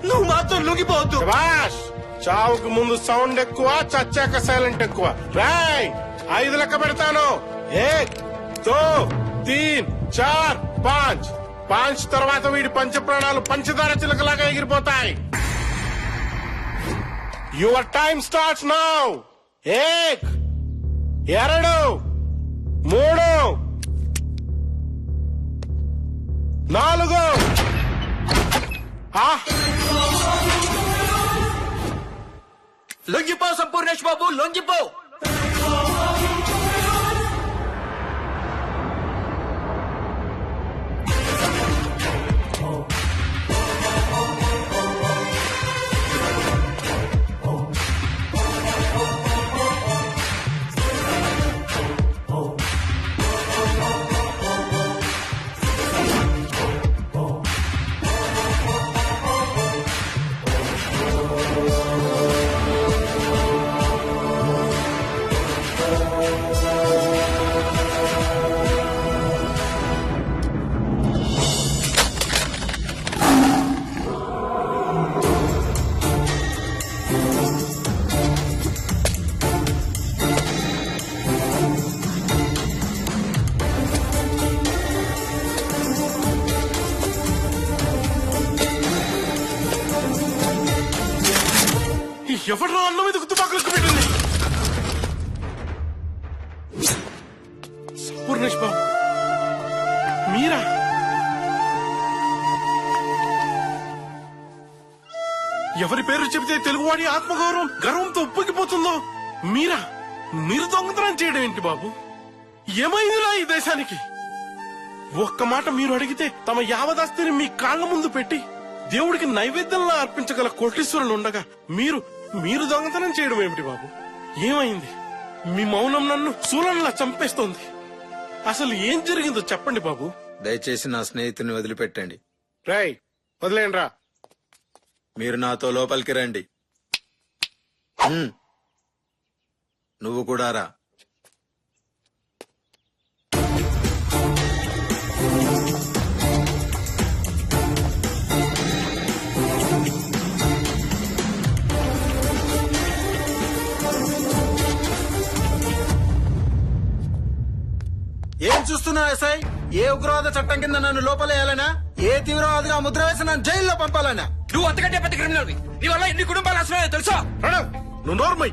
Speaker 1: నువ్వు మాత్రం లొంగిపోవద్దు.
Speaker 9: శభాష్, చావుకు ముందు సౌండ్ ఎక్కువ, చచ్చాక సైలెంట్ ఎక్కువ. రేయ్, 5 లెక్క పెడతాను. 1 2 3 4 5. 5 తర్వాత వీడి పంచ ప్రాణాలు పంచదార చిలకలాగా ఎగిరిపోతాయి. Your time starts now. 1 2 3 4.
Speaker 2: లొంగిపో సంపూర్ణేష్ బాబు, లొంగిపో.
Speaker 9: ఎవరు అన్నం మీద తుపాకులకు పెట్టింది? సంపూర్ణేష్ బాబు మీరా? ఎవరి పేరు చెబితే తెలుగువాడి ఆత్మగౌరవం గర్వంతో ఉప్పొంగిపోతుందో మీరా? మీరు దొంగతనం చేయడం ఏంటి బాబు? ఏమైందిరా ఈ దేశానికి? ఒక్క మాట మీరు అడిగితే తమ యావదాస్తిని మీ కాళ్ల ముందు పెట్టి దేవుడికి నైవేద్యంలా అర్పించగల కోటీశ్వరులు ఉండగా మీరు దొంగతనం చేయడం ఏమిటి బాబు? ఏమైంది? మీ మౌనం నన్ను శూలంలా చంపేస్తోంది. అసలు ఏం జరిగిందో చెప్పండి బాబు.
Speaker 8: దయచేసి నా స్నేహితుని వదిలిపెట్టండి.
Speaker 9: రాయ్ వదిలేండి రా.
Speaker 8: మీరు నాతో లోపలికి రండి. నువ్వు కూడా రా. ఏం చూస్తున్నావు ఎస్ఐ? ఏ ఉగ్రవాద చట్టం కింద నన్ను లోపలేయాలనా? ఏ తీవ్రవాదిగా ముద్ర వేసి నన్ను జైల్లో పంపాలనా?
Speaker 2: నువ్వు అంతకంటే పెద్ద క్రిమినల్. నీ వల్ల ఎన్ని కుటుంబాలు అసలు తెలుసా?
Speaker 9: నువ్వు నోర్మై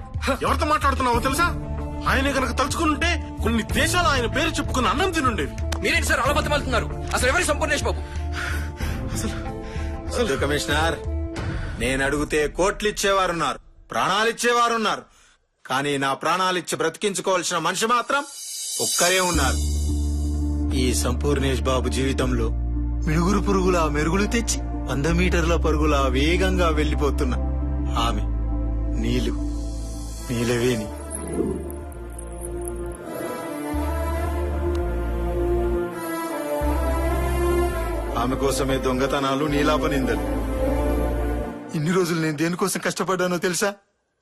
Speaker 9: ఎవరితో మాట్లాడుతున్నావో తెలుసా? ఆయన కనుక తలుచుకుంటే కొన్ని దేశాలు ఆయన పేరు చెప్పుకుని అన్నం తినుండేవి.
Speaker 2: మీరేంటి సార్ అలా బతిమాలుతున్నారు? అసలు ఎవరి సంపూర్ణేష్ బాబు?
Speaker 8: అసలు కమిషనర్, నేను అడిగితే కోట్లు ఇచ్చేవారున్నారు, ప్రాణాలిచ్చేవారున్నారు. కానీ నా ప్రాణాలిచ్చి బ్రతికించుకోవాల్సిన మనిషి మాత్రం ఒక్కరే ఉన్నారు. ఈ సంపూర్ణేష్ బాబు జీవితంలో మిడుగురు పురుగులా మెరుగులు తెచ్చి 100 మీటర్ల పరుగులా వేగంగా వెళ్లిపోతున్న ఆమె నీలవేణి. ఆమె కోసమే దొంగతనాలు, నీలాపనిందలు. ఇన్ని రోజులు నేను దేనికోసం కష్టపడ్డానో తెలుసా?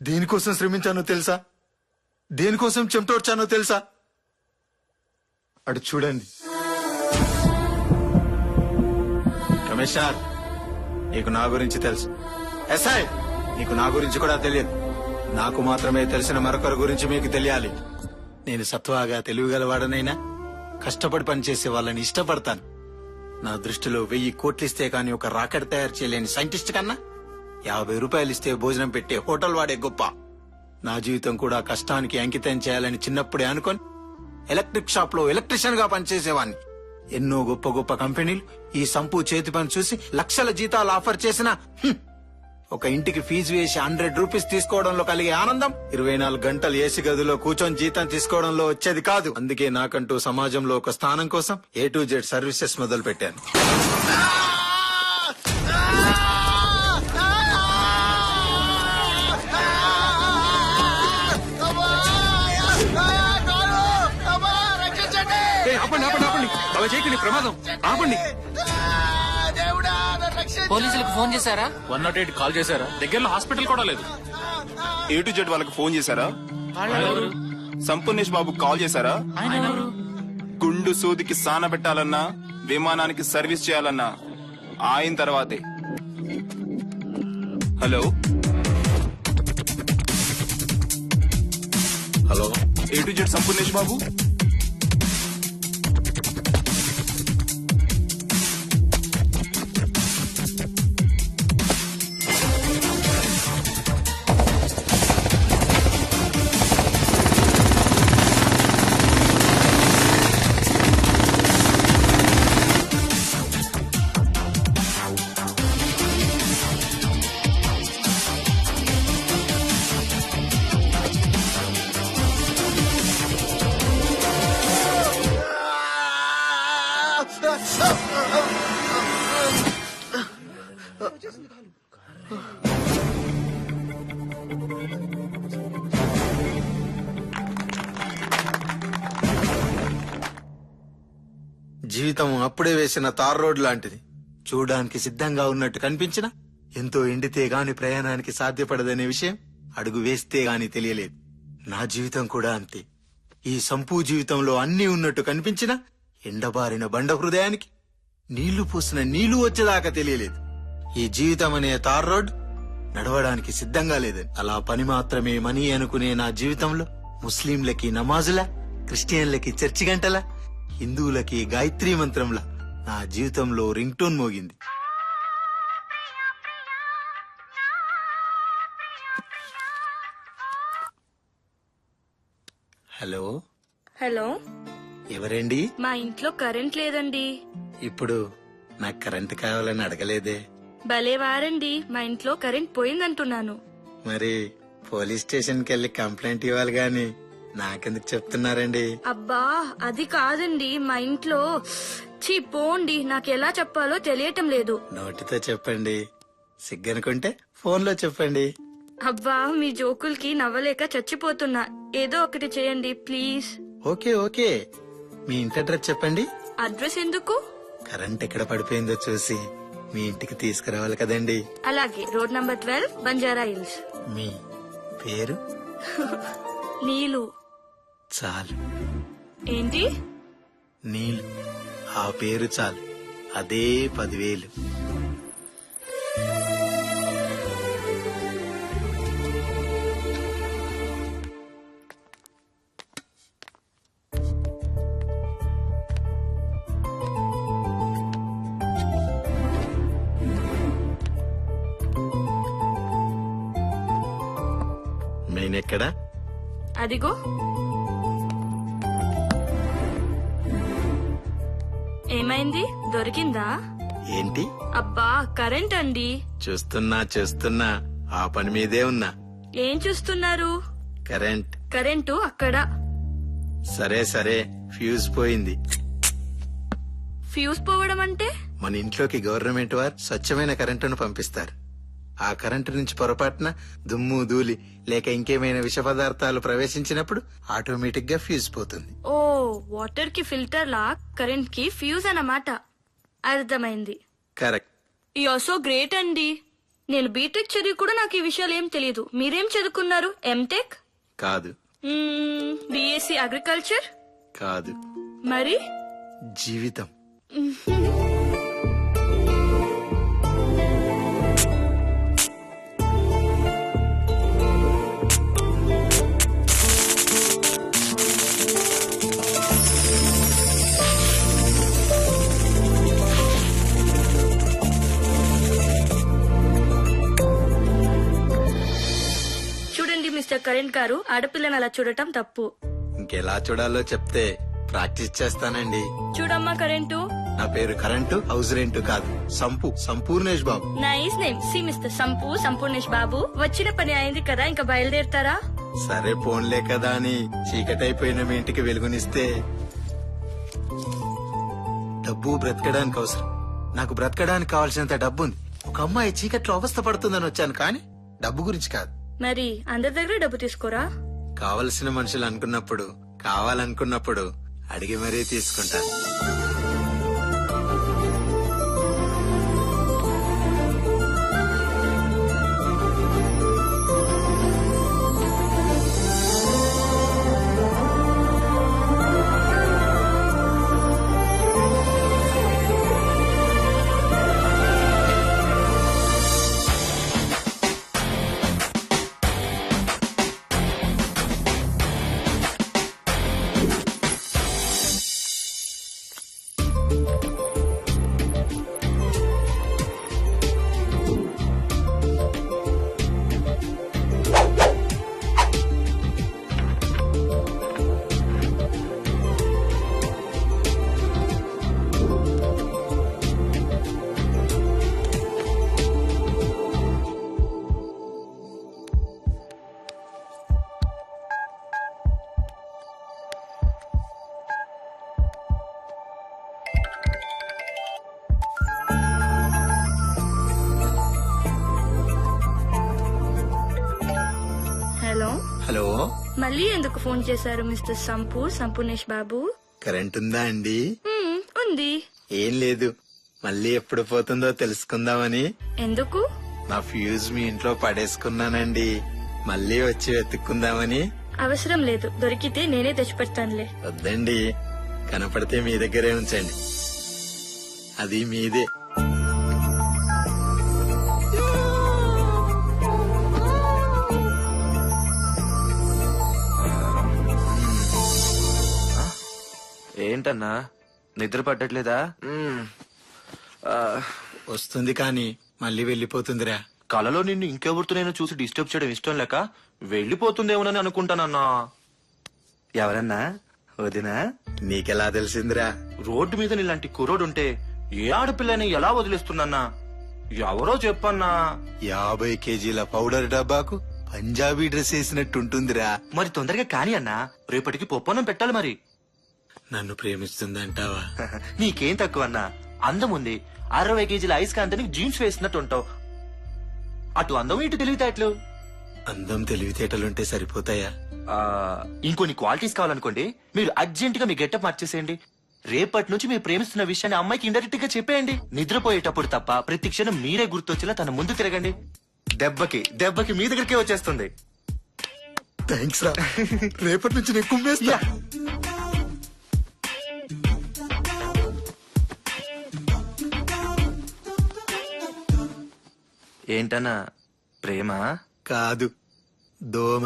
Speaker 8: దేనికోసం శ్రమించానో తెలుసా? దేనికోసం చెమటోడ్చానో తెలుసా? అటు చూడండి. కమిషనర్, నీకు నా గురించి తెలుసు. ఎస్ఐ, నీకు నా గురించి కూడా తెలియదు. నాకు మాత్రమే తెలిసిన మరొకరి గురించి మీకు తెలియాలి. నేను సత్వాగా తెలివిగలవాడనైనా కష్టపడి పనిచేసే వాళ్ళని ఇష్టపడతాను. నా దృష్టిలో 1000 కోట్లిస్తే కానీ ఒక రాకెట్ తయారు చేయలేని సైంటిస్ట్ కన్నా 50 రూపాయలు ఇస్తే భోజనం పెట్టే హోటల్ వాడే గొప్ప. నా జీవితం కూడా కష్టానికి అంకితం చేయాలని చిన్నప్పుడే అనుకొని ఎలక్ట్రిక్ షాప్ లో ఎలక్ట్రీషియన్ గా పనిచేసేవాడిని. ఎన్నో గొప్ప గొప్ప కంపెనీలు ఈ సంపు చేతి పని చూసి లక్షల జీతాలు ఆఫర్ చేసిన ఒక ఇంటికి ఫీజు వేసి 100 రూపీస్ తీసుకోవడంలో కలిగే ఆనందం 24 గంటలు ఏసీ గదిలో కూర్చొని జీతం తీసుకోవడంలో వచ్చేది కాదు. అందుకే నాకంటూ సమాజంలో ఒక స్థానం కోసం A to Z సర్వీసెస్ మొదలు పెట్టాను.
Speaker 2: అలా చేయకండి, ప్రమాదం. ఆపండి.
Speaker 5: పోలీసులకు ఫోన్ చేశారా? 108 కాల్ చేశారా? దగ్గరలో హాస్పిటల్ కూడా లేదు.
Speaker 15: A to Z వాళ్ళకి ఫోన్ చేశారా? సంపూర్ణేష్ బాబు కాల్ చేశారా? గుండు సూదికి సాన పెట్టాలన్నా, విమానానికి సర్వీస్ చేయాలన్నా ఆయన తర్వాతే. Hello
Speaker 8: hello,
Speaker 15: A to Z Sampoornesh Babu.
Speaker 8: జీవితం అప్పుడే వేసిన తార్ రోడ్ లాంటిది. చూడడానికి సిద్ధంగా ఉన్నట్టు కనిపించినా ఎంతో ఎండితే గాని ప్రయాణానికి సాధ్యపడదనే విషయం అడుగు వేస్తే గాని తెలియలేదు. నా జీవితం కూడా అంతే. ఈ సంపూ జీవితంలో అన్నీ ఉన్నట్టు కనిపించినా ఎండబారిన బండ హృదయానికి నీళ్లు పూసిన నీళ్లు వచ్చేదాకా తెలియలేదు. ఈ జీవితం అనే తార్ రోడ్ నడవడానికి సిద్ధంగా లేదని. అలా పని మాత్రమే మనీ అనుకునే నా జీవితంలో ముస్లింలకి నమాజులా, క్రిస్టియన్లకి చర్చి గంటలా, హిందువులకి గాయత్రీ మంత్రంలా నా జీవితంలో రింగ్ టోన్ మోగింది. హలో,
Speaker 16: హలో,
Speaker 8: ఎవరండి?
Speaker 16: మా ఇంట్లో కరెంట్ లేదండి.
Speaker 8: ఇప్పుడు నాకు కరెంట్ కావాలని అడగలేదే.
Speaker 16: భలే వారండి, మా ఇంట్లో కరెంట్ పోయిందంటున్నాను.
Speaker 8: మరి పోలీస్ స్టేషన్ కి వెళ్ళి కంప్లైంట్ ఇవ్వాలి గాని నాకెందుకు చెప్తున్నారండి?
Speaker 16: అబ్బా అది కాదండి, మా ఇంట్లో పోండి, నాకు ఎలా చెప్పాలో తెలియటం లేదు.
Speaker 8: నోటితో చెప్పండి, సిగ్గనుకుంటే ఫోన్ లో చెప్పండి.
Speaker 16: అబ్బా మీ జోకులకి నవ్వలేక చచ్చిపోతున్నా. ఏదో ఒకటి చేయండి ప్లీజ్.
Speaker 8: ఓకే ఓకే, మీ ఇంటి అడ్రస్ చెప్పండి.
Speaker 16: అడ్రస్ ఎందుకు?
Speaker 8: కరెంట్ ఎక్కడ పడిపోయిందో చూసి మీ ఇంటికి తీసుకురావాలి కదండి.
Speaker 16: అలాగే, రోడ్ నంబర్ 12 బంజారా హిల్స్.
Speaker 8: మీ పేరు?
Speaker 16: నీలు.
Speaker 8: చాలు.
Speaker 16: ఏంటి?
Speaker 8: నీలు, ఆ పేరు చాలు. అదే 10,000. నేనెక్కడా?
Speaker 16: అదిగో. ఏమైంది, దొరికిందా?
Speaker 8: ఏంటి?
Speaker 16: అబ్బా కరెంట్ అండి.
Speaker 8: చూస్తున్నా ఆ పని మీదే ఉన్నా.
Speaker 16: ఏం చూస్తున్నారు?
Speaker 8: కరెంట్.
Speaker 16: కరెంటు అక్కడ.
Speaker 8: సరే ఫ్యూజ్ పోయింది.
Speaker 16: ఫ్యూజ్ పోవడం అంటే?
Speaker 8: మన ఇంట్లోకి గవర్నమెంట్ వారు స్వచ్ఛమైన కరెంటును పంపిస్తారు. ఆ కరెంటు నుంచి పొరపాటున దుమ్ము ధూళి లేక ఇంకేమైనా విష పదార్థాలు ప్రవేశించినప్పుడు ఆటోమేటిక్ గా ఫ్యూజ్ పోతుంది.
Speaker 16: ఓ, వాటర్ కి ఫిల్టర్ లా కరెంట్ కి ఫ్యూజ్ అన్నమాట. అర్థమైంది.
Speaker 8: కరెక్ట్.
Speaker 16: యు సో గ్రేట్ అండి. నేను బీటెక్ చదివి కూడా నాకు ఈ విషయాలు ఏం తెలియదు. మీరేం చదువుకున్నారు? ఎంటెక్?
Speaker 8: కాదు.
Speaker 16: BSc agriculture?
Speaker 8: కాదు.
Speaker 16: మరి?
Speaker 8: జీవితం.
Speaker 16: చూడండి మిస్టర్ కరెంట్ గారు, ఆడపిల్లని అలా చూడటం తప్పు.
Speaker 8: ఇంకెలా చూడాలో చెప్తే ప్రాక్టీస్ చేస్తానండి.
Speaker 16: చూడమ్మా కరెంటు.
Speaker 8: నా పేరు కరెంటు, హౌస్ రెంట్ కాదు. Sampoornesh Babu.
Speaker 16: Nice name. See mister Sampoornesh Babu, వచ్చిన పని అయింది కదా, ఇంకా బయలుదేరతారా?
Speaker 8: సరే పోన్లే కదా అని చీకటైపోయిన మీ ఇంటికి వెలుగునిస్తే. డబ్బు బ్రతకడానికి అవసరం. నాకు బ్రతకడానికి కావాల్సినంత డబ్బు ఉంది. ఒక అమ్మాయి చీకట్లో అవస్థ పడుతుందని వచ్చాను, కానీ డబ్బు గురించి కాదు.
Speaker 16: మరి అందరి దగ్గర డబ్బు తీసుకోరా?
Speaker 8: కావలసిన మనుషులు అనుకున్నప్పుడు, కావాలనుకున్నప్పుడు అడిగి మరీ తీసుకుంటాను. హలో,
Speaker 16: మళ్ళీ ఎందుకు ఫోన్ చేశారు మిస్టర్ సంపూర్ణేష్ బాబు?
Speaker 8: కరెంట్ ఉందా అండి?
Speaker 16: ఉంది.
Speaker 8: ఏం లేదు, మళ్ళీ ఎప్పుడు పోతుందో తెలుసుకుందామని.
Speaker 16: ఎందుకు?
Speaker 8: నా ఫ్యూజ్ మీ ఇంట్లో పడేసుకున్నానండి, మళ్ళీ వచ్చి వెతుక్కుందామని.
Speaker 16: అవసరం లేదు, దొరికితే నేనే తెచ్చిపెడతానులే.
Speaker 8: వద్దండి, కనపడితే మీ దగ్గరే ఉంచండి, అది మీదే.
Speaker 17: ఏంటన్నా, నిద్ర పట్టట్లేదా?
Speaker 8: వస్తుంది కానీ మళ్ళీ వెళ్ళిపోతుందిరా.
Speaker 17: కలలో నిన్ను ఇంకెవరితో నేను చూసి డిస్టర్బ్ చేయడం ఇష్టం లేక వెళ్ళిపోతుందేమోనని అనుకుంటానన్నా. ఎవరన్నా వదినా?
Speaker 8: నీకెలా తెలిసిందిరా?
Speaker 17: రోడ్డు మీద ఇలాంటి కుర్రోడుంటే ఏ ఆడపిల్లని ఎలా వదిలేస్తున్నా? ఎవరో చెప్పన్నా.
Speaker 8: 50 కేజీల పౌడర్ డబ్బాకు పంజాబీ డ్రెస్ వేసినట్టుంటుందిరా.
Speaker 17: మరి తొందరగా కాని అన్నా, రేపటికి పొప్పనం పెట్టాలి మరి.
Speaker 8: నన్ను ప్రేమిస్తుందంటావా?
Speaker 17: నీకేం తక్కువ అన్నా, అందం ఉంది. 60 కేజీల ఐస్ కాంతని జీన్స్ వేసినట్టు ఉంటావు. అటు అందం ఇటు తెలివితేటలు.
Speaker 8: అందం తెలివితేటలుంటే సరిపోతాయా?
Speaker 17: ఇంకొన్ని క్వాలిటీస్ కావాలనుకోండి, మీరు అర్జెంట్ గా మీ గెటప్ మార్చేసేయండి. రేపటి నుంచి మీరు ప్రేమిస్తున్న విషయాన్ని అమ్మాయికి ఇండైరెక్ట్ గా చెప్పేయండి. నిద్రపోయేటప్పుడు తప్ప ప్రతి క్షణం మీరే గుర్తొచ్చేలా తన ముందు తిరగండి. దెబ్బకి మీ దగ్గరికే వచ్చేస్తుంది.
Speaker 8: థ్యాంక్స్ రా. రేపటి నుంచి నేను కుమ్మేస్తా.
Speaker 17: ఏంటన్నా, ప్రేమ
Speaker 8: కాదు, దోమ.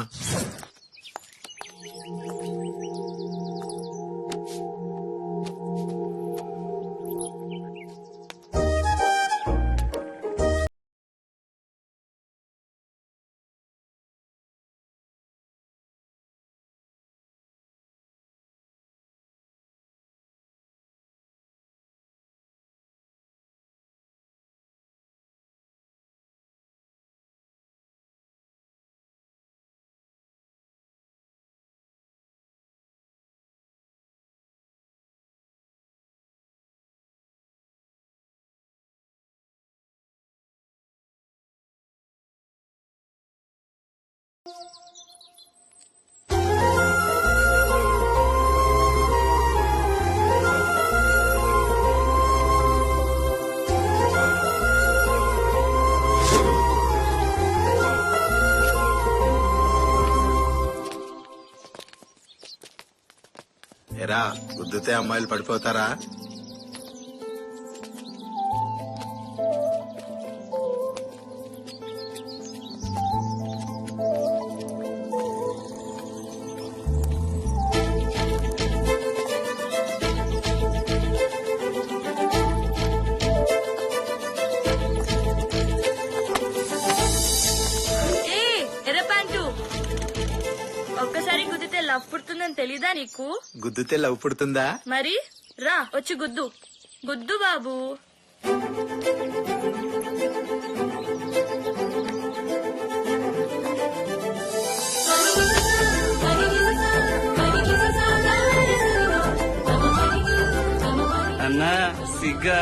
Speaker 8: ఎరా, గుద్దుతే అమ్మాయిలు పడిపోతారా?
Speaker 16: ఒక్కసారి గుద్దితే లవ్ పుడుతుందని తెలీదా నీకు?
Speaker 8: గుద్దుతే లవ్ పుడుతుందా?
Speaker 16: మరి రా వచ్చి గుద్దు. గుద్దు బాబు.
Speaker 4: అన్నా సిగ్గా?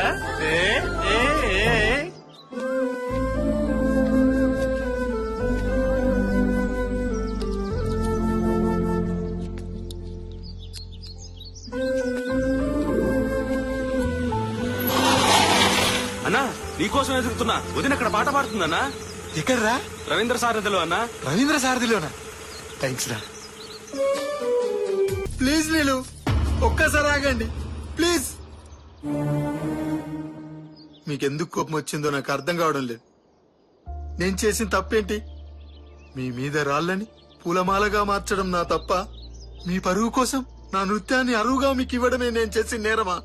Speaker 3: అన్నా, నీకోసం ఎదుగుతున్నా. వదిన అక్కడ పాట పాడుతుందన్నా.
Speaker 8: ఎక్కడ్రా?
Speaker 3: రవీంద్ర సారథిలో అన్నా.
Speaker 8: రవీంద్ర సారథిలోనా? థ్యాంక్స్ రా. ప్లీజ్ నీలు, ఒక్కసారి ఆగండి ప్లీజ్. మీకెందుకు కోపం వచ్చిందో నాకు అర్థం కావడం లేదు. నేను చేసిన తప్పేంటి? మీ మీద రాళ్ళని పూలమాలగా మార్చడం నా తప్ప? మీ పరువు కోసం నా నృత్యాన్ని అరువుగా మీకు ఇవ్వడమే నేను చేసిన నేరమా?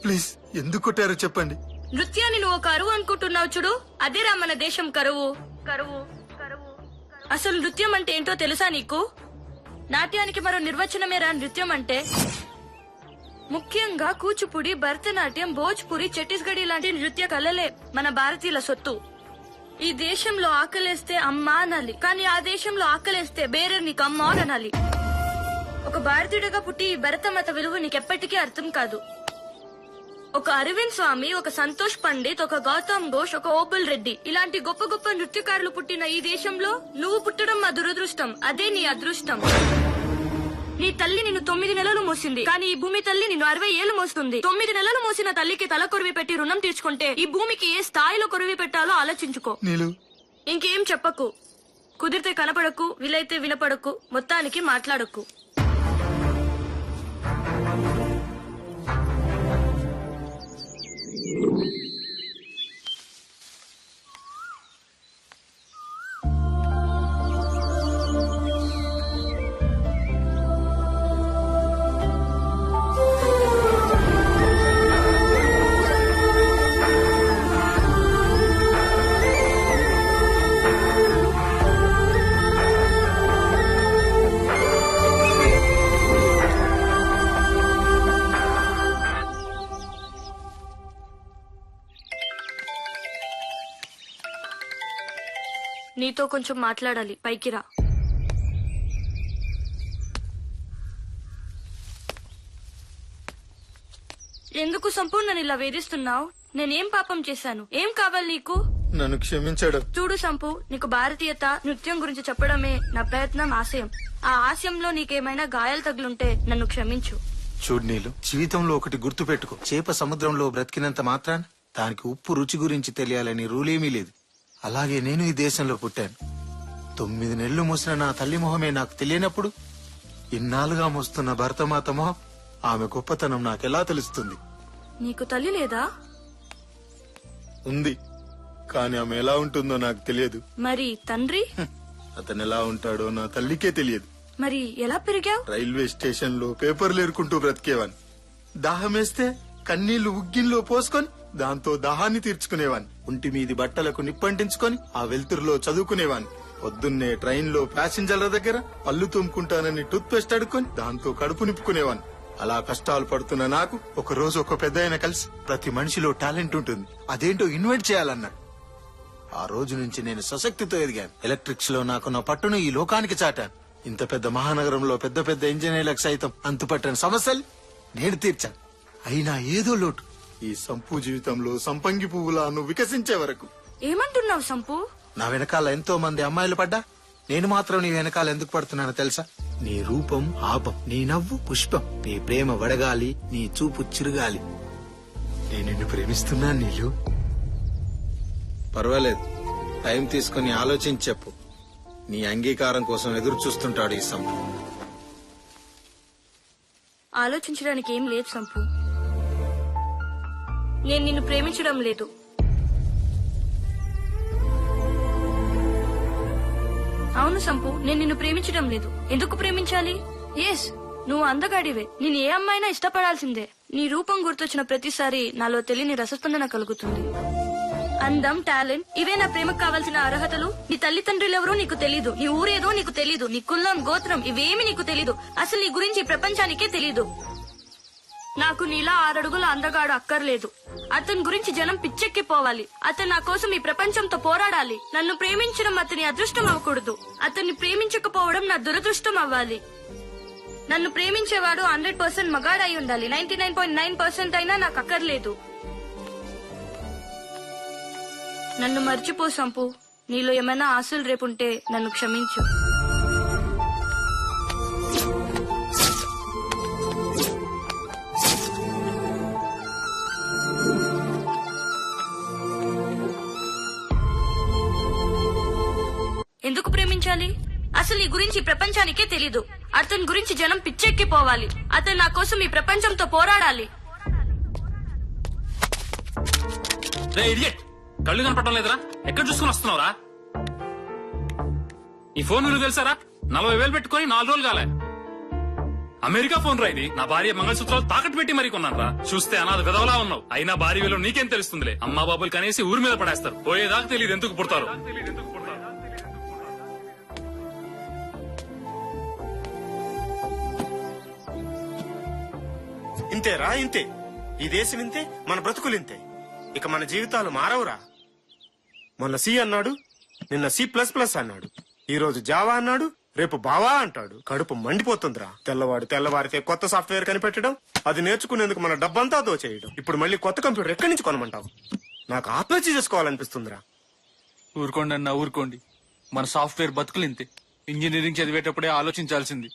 Speaker 8: ప్లీజ్, ఎందుకు కొట్టారో చెప్పండి.
Speaker 16: నృత్యాన్ని నువ్వు కరువు అనుకుంటున్నావు చూడు, అదేరా మన దేశం కరువు. కరువు కరువు. అసలు నృత్యం అంటే ఏంటో తెలుసా నీకు? నాట్యానికి మరో నిర్వచనమేరా నృత్యం అంటే. ముఖ్యంగా కూచిపూడి, భరతనాట్యం, భోజ్పురి, ఛత్తీస్గఢీ లాంటి నృత్య కళలే మన భారతీయుల సొత్తు. ఈ దేశంలో ఆకలేస్తే అమ్మా అనాలి, కానీ ఆ దేశంలో ఆకలేస్తే బేరే నీకు అమ్మ అని అనాలి. ఒక భారతీయుడిగా పుట్టి ఈ భరత మత విలువ నీకెప్పటికీ అర్థం కాదు. ఒక అరవింద్ స్వామి, ఒక సంతోష్ పండిత్, ఒక గౌతమ్ ఘోష్, ఒక ఓబుల్ రెడ్డి ఇలాంటి గొప్ప గొప్ప నృత్యకారులు పుట్టిన ఈ దేశంలో నువ్వు పుట్టడం మా దురదృష్టం. అదే నీ అదృష్టం. నీ తల్లి నిన్ను 9 నెలలు మోసింది, కానీ ఈ భూమి తల్లి నిన్ను 60 ఏళ్లు మోస్తుంది. 9 నెలలు మోసిన తల్లికి తల కొరివి పెట్టి రుణం తీర్చుకుంటే ఈ భూమికి ఏ స్థాయిలో కొరివి పెట్టాలో ఆలోచించుకో. ఇంకేం చెప్పకు. కుదిరితే కనపడకు, వీలైతే వినపడకు, మొత్తానికి మాట్లాడకు. నీతో కొంచెం మాట్లాడాలి, పైకి రా. ఎందుకు సంపూర్ణ నన్ను ఇలా వేధిస్తున్నావు? నేనేం పాపం చేశాను? ఏం కావాలి నీకు?
Speaker 8: నన్ను క్షమించాడు.
Speaker 16: చూడు సంపు, నీకు భారతీయత నృత్యం గురించి చెప్పడమే నా ప్రయత్నం, ఆశయం. ఆ ఆశయంలో నీకేమైనా గాయాలు తగులుంటే నన్ను క్షమించు.
Speaker 8: చూడు నీలు, జీవితంలో ఒకటి గుర్తు పెట్టుకో. చేప సముద్రంలో బ్రతికినంత మాత్రాన దానికి ఉప్పు రుచి గురించి తెలియాలని రూలేమీ లేదు. అలాగే నేను ఈ దేశంలో పుట్టాను. 9 నెలలు మోసిన నా తల్లి మొహమే నాకు తెలియనప్పుడు ఇన్నాళ్ళుగా మోస్తున్న భరతమాత మొహం, ఆమె గొప్పతనం నాకెలా తెలుస్తుంది?
Speaker 16: నీకు తల్లి లేదా?
Speaker 8: ఉంది, కానీ ఆమె ఎలా ఉంటుందో నాకు తెలియదు.
Speaker 16: మరి తండ్రి?
Speaker 8: అతను ఎలా ఉంటాడో నా తల్లికే తెలియదు.
Speaker 16: మరి ఎలా పెరిగావు?
Speaker 8: రైల్వే స్టేషన్ లో పేపర్లు ఏరుకుంటూ బ్రతికేవాన్ని. దాహమేస్తే కన్నీళ్లు ఉగ్గిన్లో పోసుకొని దాంతో దాహాన్ని తీర్చుకునేవాన్ని. ఒంటి మీది బట్టలకు నిప్పంటించుకొని ఆ వెలుతురులో చదువుకునేవాన్ని. పొద్దున్నే ట్రైన్ లో ప్యాసింజర్ల దగ్గర పళ్ళు తుమ్ముకుంటానని టూత్ పేస్ట్ అడుక్కొని దాంతో కడుపు నింపుకునేవాన్ని. అలా కష్టాలు పడుతున్న నాకు ఒక రోజు ఒక పెద్ద ఆయన కలిసి, ప్రతి మనిషిలో టాలెంట్ ఉంటుంది, అదేంటో ఇన్వైట్ చేయాలన్నాడు. ఆ రోజు నుంచి నేను సశక్తితో ఎదిగాను. ఎలక్ట్రిక్స్ లో నాకున్న పట్టును ఈ లోకానికి చాటాను. ఇంత పెద్ద మహానగరంలో పెద్ద పెద్ద ఇంజనీర్లకు సైతం అంతుపట్టని సమస్యలు నేను తీర్చాను. అయినా ఏదో లోటు. ఈ సంపు జీవితంలో సంపంగి పువ్వులా నువ్వు వికసించే వరకు.
Speaker 16: ఏమంటున్నావు సంపు?
Speaker 8: నా వెనకాల ఎంతో మంది అమ్మాయిలు పడ్డా నేను మాత్రం నీ వెనకాల ఎందుకు పడుతున్నానో తెలుసా? నీ రూపం ఆపం, నీ నవ్వు పుష్పం, నీ ప్రేమ వడగాలి, నీ చూపు చిరుగాలి. నేను నిన్ను ప్రేమిస్తున్నాను నీలు. పర్వాలేదు, టైం తీసుకుని ఆలోచించి చెప్పు. నీ అంగీకారం కోసం ఎదురు చూస్తుంటాడు ఈ సంపు.
Speaker 16: ఆలోచించడానికి ఏం లేదు సంపు. నేను నిన్ను ప్రేమించడం లేదు. అవును సంపు, నేను నిన్ను ప్రేమించడం లేదు. ఎందుకు ప్రేమించాలి? ఎస్, నువ్వు అందగాడివే. నేను ఏ అమ్మాయినా ఇష్టపడాల్సిందే. నీ రూపం గుర్తొచ్చిన ప్రతిసారి నాలో తెలియని రసస్పందన కలుగుతుంది. అందం, టాలెంట్, ఇవే నా ప్రేమకు కావాల్సిన అర్హతలు. నీ తల్లిదండ్రులెవరో నీకు తెలీదు, నీ ఊరేదో నీకు తెలీదు, నీ కులం, గోత్రం ఇవేమి నీకు తెలీదు. అసలు నీ గురించి ప్రపంచానికే తెలీదు. నాకు నీలా 6 అడుగుల అందగాడు అక్కర్లేదు. అతని గురించి జనం పిచ్చెక్కిపోవాలి. అతను నా కోసం ఈ ప్రపంచంతో పోరాడాలి. నన్ను ప్రేమించడం అతని అదృష్టం అవ్వకూడదు. అతన్ని ప్రేమించకపోవడం నా దురదృష్టం అవ్వాలి. నన్ను ప్రేమించేవాడు 100% మగాడై ఉండాలి. 99.9% అయినా నాకు అక్కర్లేదు. నన్ను మర్చిపో సంపు. నీలో ఏమైనా ఆశలు రేపుంటే నన్ను క్షమించు. ఎందుకు ప్రేమించాలి? అసలు ఈ గురించి ప్రపంచానికే తెలీదు. అతని గురించి జనం పిచ్చెక్కిపోవాలి. అతను నా కోసం ఈ ప్రపంచంతో పోరాడాలి.
Speaker 5: కళ్ళు కనపడటం లేదురా? ఎక్కడ చూసుకుని వస్తున్నావురా? ఈ ఫోన్ విలువ తెలుసారా? 40,000 పెట్టుకుని 4 రోజులు కాలే. అమెరికా ఫోన్ రా ఇది. నా భార్య మంగళసూత్రాలు తాకట్టు పెట్టి మరీ కొన్నాను రా. చూస్తే అనాథ విధవలా ఉన్నావు. అయినా భార్య విలువ నీకేం తెలుస్తుందిలే. అమ్మా బాబులు కనేసి ఊరి మీద పడేస్తారు. పోయేదాకా తెలియదు ఎందుకు పుడతారు.
Speaker 18: ఇంతేరా, ఇంతే. ఈ దేశం ఇంతే, మన బ్రతుకులు ఇంతే. ఇక మన జీవితాలు మారవురా. మొన్న సి అన్నాడు, నిన్న C++ అన్నాడు, ఈ రోజు జావా అన్నాడు, రేపు బావా అంటాడు. కడుపు మండిపోతుందిరా. తెల్లవారితే కొత్త సాఫ్ట్వేర్ కనిపెట్టడం, అది నేర్చుకునేందుకు మన డబ్బంతా దోచేయడం. ఇప్పుడు మళ్ళీ కొత్త కంప్యూటర్ ఎక్కడి నుంచి కొనమంటావు? నాకు ఆత్మహత్య చేసుకోవాలనిపిస్తుందిరా.
Speaker 2: ఊరుకోండి అన్న, ఊరుకోండి. మన సాఫ్ట్వేర్ బతుకులు ఇంతే. ఇంజనీరింగ్ చదివేటప్పుడే ఆలోచించాల్సింది.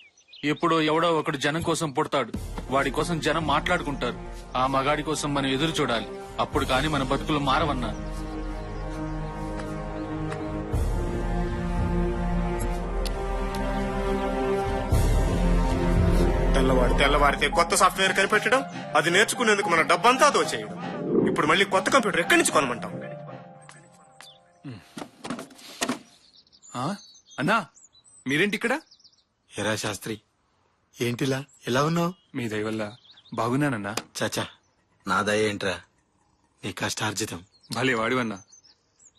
Speaker 2: ఎప్పుడో ఎవడో ఒకడు జనం కోసం పుడతాడు. వాడి కోసం జనం మాట్లాడుకుంటారు. ఆ మగాడి కోసం మనం ఎదురు చూడాలి. అప్పుడు కాని మన బతుకులు మారవన్నా.
Speaker 18: తెల్లవారితే కొత్త సాఫ్ట్వేర్ కనిపెట్టడం, అది నేర్చుకునేందుకు మన డబ్బంతా దోచేయడం. ఇప్పుడు మళ్ళీ కొత్త కంప్యూటర్ ఎక్కడి నుంచి కొనమంటాం?
Speaker 2: అన్నా, మీరేంటి ఇక్కడ?
Speaker 8: ఎరా శాస్త్రి, ఏంటిలా ఎలా ఉన్నావు?
Speaker 2: మీ దయ వల్ల బాగున్నానన్నా.
Speaker 8: చాచా, నా దయ ఏంట్రా, నీ కష్టార్జితం.
Speaker 2: భలే వాడివన్నా.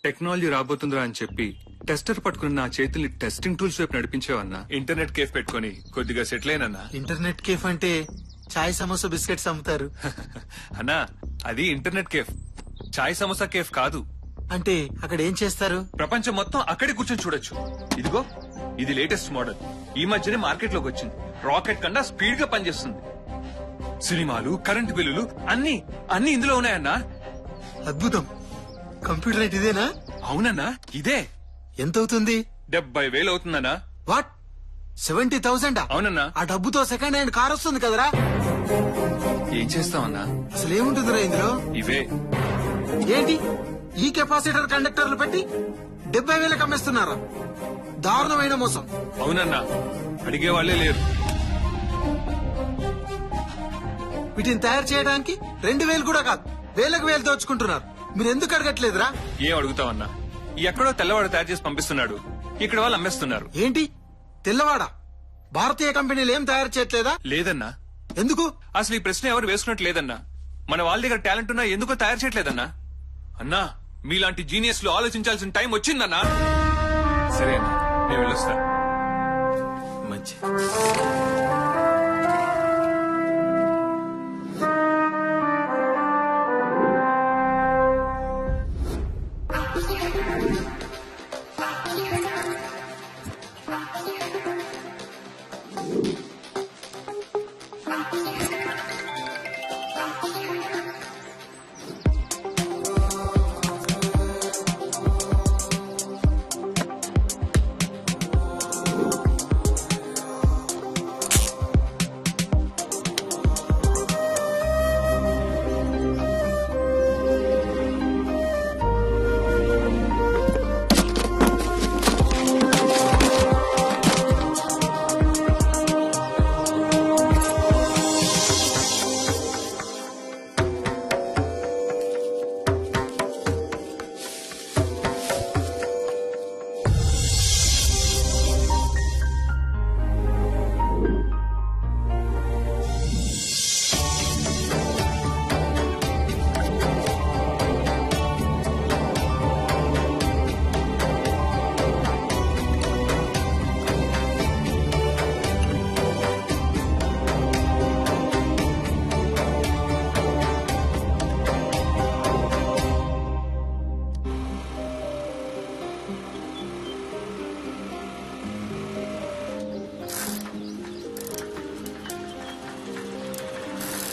Speaker 2: టెక్నాలజీ రాబోతుందిరా అని చెప్పి టెస్టర్ పట్టుకుని నా చేతుల్ని టెస్టింగ్ టూల్స్ వైపు నడిపించేవన్నా. ఇంటర్నెట్ కేఫ్ పెట్టుకుని కొద్దిగా సెటిల్ అయినన్నా.
Speaker 8: ఇంటర్నెట్ కేఫ్ అంటే చాయ్ సమోసా బిస్కెట్స్ అమ్ముతారు
Speaker 2: అన్నా, అది ఇంటర్నెట్ కేఫ్, చాయ్ సమోసా కేఫ్ కాదు.
Speaker 8: అంటే అక్కడ ఏం చేస్తారు?
Speaker 19: ప్రపంచం మొత్తం అక్కడే కూర్చొని చూడొచ్చు. ఇదిగో ఇది లేటెస్ట్ మోడల్, ఈ మధ్యనే మార్కెట్ లోకి వచ్చింది. రాకెట్ కన్నా స్పీడ్ గా పనిచేస్తుంది. సినిమాలు, కరెంటు బిల్లులు అన్ని అన్ని ఇందులో ఉన్నాయన్నా.
Speaker 8: అద్భుతం. కంప్యూటర్ రేట్ ఇదేనా?
Speaker 19: అవునన్నా ఇదే.
Speaker 8: ఎంత అవుతుంది?
Speaker 19: 70,000 అవుతుందన్నా.
Speaker 8: వాట్, 70,000?
Speaker 19: అవునన్నా.
Speaker 8: ఆ డబ్బుతో సెకండ్ హ్యాండ్ కార్ వస్తుంది కదరా.
Speaker 19: ఏం చేస్తామన్నా?
Speaker 8: అసలు ఏముంటుందిరా ఇందులో?
Speaker 19: ఇవే.
Speaker 8: ఏంటి ఈ కెపాసిటర్ కండక్టర్లు పెట్టి 70,000 అమ్మేస్తున్నారా? దారుణమైన మోసం.
Speaker 19: అవునన్నా, అడిగే వాళ్ళే లేరు.
Speaker 8: వీటిని తయారు చేయడానికి 2,000 కూడా కాదు, వేలకు వేలు దోచుకుంటున్నారు. మీరు ఎందుకు అడగట్లేదురా?
Speaker 19: ఏం అడుగుతావన్నా? ఎక్కడో తెల్లవాడు తయారు చేసి పంపిస్తున్నాడు, ఇక్కడ వాళ్ళు అమ్మేస్తున్నారు.
Speaker 8: ఏంటి తెల్లవాడా? భారతీయ కంపెనీలు ఏం తయారు చేయట్లేదా?
Speaker 19: లేదన్నా.
Speaker 8: ఎందుకు?
Speaker 19: అసలు ఈ ప్రశ్న ఎవరు వేసుకున్నట్టు లేదన్నా. మన వాళ్ళ దగ్గర టాలెంట్ ఉన్నా ఎందుకో తయారు చేయట్లేదన్నా. అన్నా, మీలాంటి జీనియస్ లో ఆలోచించాల్సిన టైం వచ్చిందన్నా. సరే అన్నా, నేను వెళ్ళొస్తా.
Speaker 8: మంచి.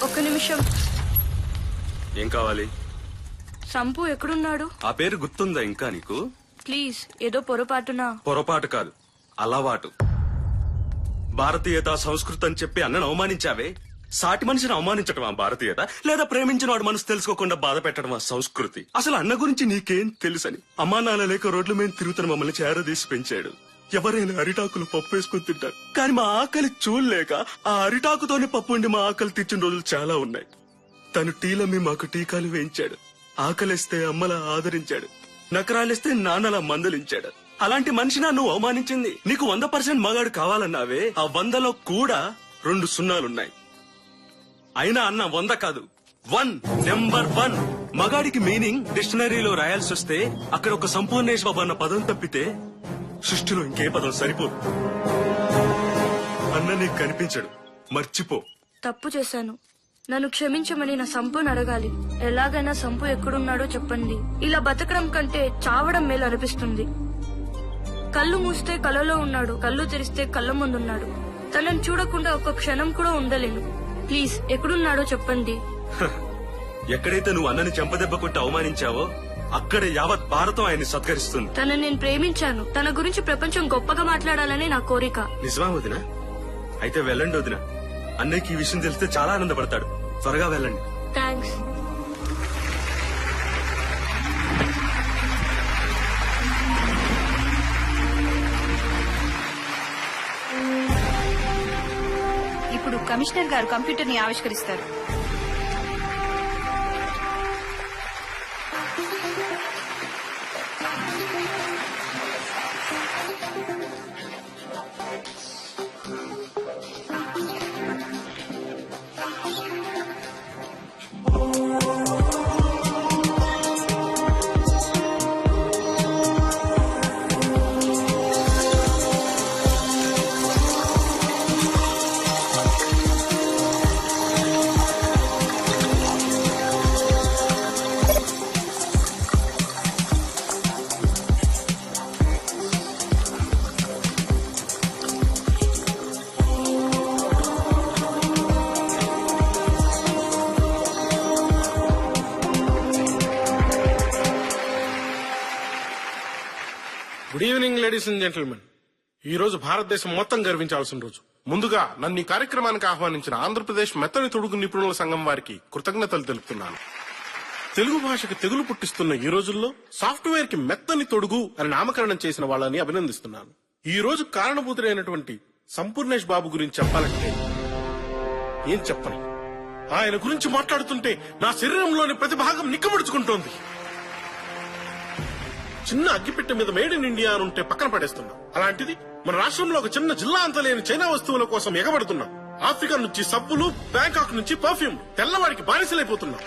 Speaker 16: ఒక్క నిమిషం.
Speaker 3: ఏం కావాలి?
Speaker 16: సంపు ఎక్కడున్నాడు?
Speaker 3: ఆ పేరు గుర్తుందా ఇంకా నీకు?
Speaker 16: ప్లీజ్, ఏదో పొరపాటున.
Speaker 3: పొరపాటు కాదు, అలవాటు. భారతీయత, సంస్కృతి అని చెప్పి అన్నను అవమానించావే. సాటి మనిషిని అవమానించటమా భారతీయత? లేదా ప్రేమించిన వాడు మనసు తెలుసుకోకుండా బాధ పెట్టడమా సంస్కృతి? అసలు అన్న గురించి నీకేం తెలుసని? అమ్మా నాన్న లేక రోడ్ల మీద తిరుగుతున్న మమ్మల్ని చేరదీసి పెంచాడు. ఎవరైనా అరిటాకులు పప్పు వేసుకుని తింటారు, కానీ మా ఆకలి చూడలేక ఆ అరిటాకుతోనే పప్పు ఉండి మా ఆకలి తెచ్చిన రోజులు చాలా ఉన్నాయి. తను టీలమ్మి మాకు టీకాలు వేయించాడు. ఆకలిస్తే అమ్మలా ఆదరించాడు, నకరాలిస్తే నాన్నలా మందలించాడు. అలాంటి మనిషినా నువ్వు అవమానించింది? నీకు 100% మగాడు కావాలన్నావే, ఆ 100లో కూడా 2 సున్నాలున్నాయి. అయినా అన్న 100 కాదు, 1, నెంబర్ 1. మగాడికి మీనింగ్ డిక్షనరీలో రాయాల్సి వస్తే అక్కడ ఒక సంపూర్ణేష్ బాబు అన్న పదం తప్పితే సృష్టిలో ఇంకే పదం సరిపోదు. అన్న నీకు కనిపించడు, మర్చిపో.
Speaker 16: తప్పు చేశాను, నన్ను క్షమించమని నా సంపుని అడగాలి. ఎలాగైనా సంపు ఎక్కడున్నాడో చెప్పండి. ఇలా బతకడం కంటే చావడం మేలు అనిపిస్తుంది. కళ్ళు మూస్తే కలలో ఉన్నాడు, కళ్ళు తెరిస్తే కళ్ళ ముందున్నాడు. తనని చూడకుండా ఒక్క క్షణం కూడా ఉండలేను. ప్లీజ్, ఎక్కడున్నాడో చెప్పండి.
Speaker 3: ఎక్కడైతే నువ్వు అన్నని చెంపదెబ్బ కొట్టి అవమానించావో అక్కడే యావత్ భారతం ఆయన్ని సత్కరిస్తుంది.
Speaker 16: తనని నేను ప్రేమించాను. తన గురించి ప్రపంచం గొప్పగా మాట్లాడాలని నా కోరిక.
Speaker 3: నిజమా వదినా? అయితే వెళ్ళండి వదినా. అన్నయ్యకి ఈ విషయం తెలిస్తే చాలా ఆనందపడతాడు. త్వరగా వెళ్ళండి.
Speaker 16: థ్యాంక్స్.
Speaker 11: ఇప్పుడు కమిషనర్ గారు కంప్యూటర్ ని ఆవిష్కరిస్తారు.
Speaker 9: Good evening ladies and gentlemen. ఈ రోజు భారతదేశం మొత్తం గర్వించాల్సిన రోజు. ముందుగా నన్ను ఈ కార్యక్రమానికి ఆహ్వానించిన ఆంధ్రప్రదేశ్ మెత్తని తొడుగు నిపుణుల సంఘం వారికి కృతజ్ఞతలు తెలుపుతున్నాను. తెలుగు భాషకు తెగులు పుట్టిస్తున్న ఈ రోజుల్లో సాఫ్ట్వేర్ కి మెత్తని తొడుగు అని నామకరణం చేసిన వాళ్ళని అభినందిస్తున్నాను. ఈ రోజు కారణభూతుడైనటువంటి సంపూర్ణేష్ బాబు గురించి చెప్పాలంటే ఏం చెప్పను. ఆయన గురించి మాట్లాడుతుంటే నా శరీరంలోని ప్రతి భాగం నిక్కబడుచుకుంటోంది. చిన్న అగ్గిపెట్టె మీద మేడ్ ఇన్ ఇండియా అని ఉంటే పక్కన పడేస్తున్నాం. అలాంటిది మన రాష్ట్రంలో ఒక చిన్న జిల్లా అంత లేని చైనా వస్తువుల కోసం ఎగబడుతున్నాం. ఆఫ్రికా నుంచి సబ్బులు, బ్యాంకాక్ నుంచి పర్ఫ్యూమ్, తెల్లవాడికి బానిసలైపోతున్నాం.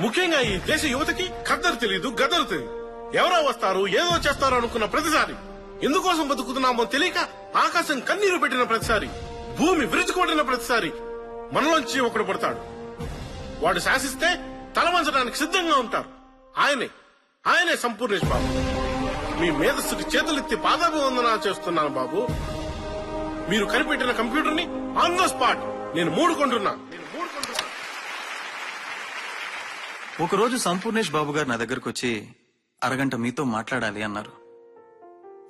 Speaker 9: ముఖ్యంగా ఈ దేశ యువతకి ఖద్దరు తెలీదు, గద్దరు తెలీదు. ఎవరో వస్తారు, ఏదో చేస్తారు అనుకున్న ప్రతిసారి, ఎందుకోసం బతుకుతున్నామో తెలియక ఆకాశం కన్నీరు పెట్టిన ప్రతిసారి, భూమి విరుచుకోబడిన ప్రతిసారి మనలోంచి ఒకడు పడతాడు. వాడు శాసిస్తే తలవంచడానికి సిద్ధంగా ఉంటారు. ఆయనే సంపూర్ణేష్ బాబు. మీ మేధస్సుకి చేతులెత్తి పాదాభివందన చేస్తున్నాను బాబు. మీరు కనిపెట్టిన కంప్యూటర్ ని ఆన్ ద స్పాట్ నేను మూడుకుంటున్నా.
Speaker 20: ఒకరోజు సంపూర్ణేష్ బాబు గారు నా దగ్గరకు వచ్చి అరగంట మీతో మాట్లాడాలి అన్నారు.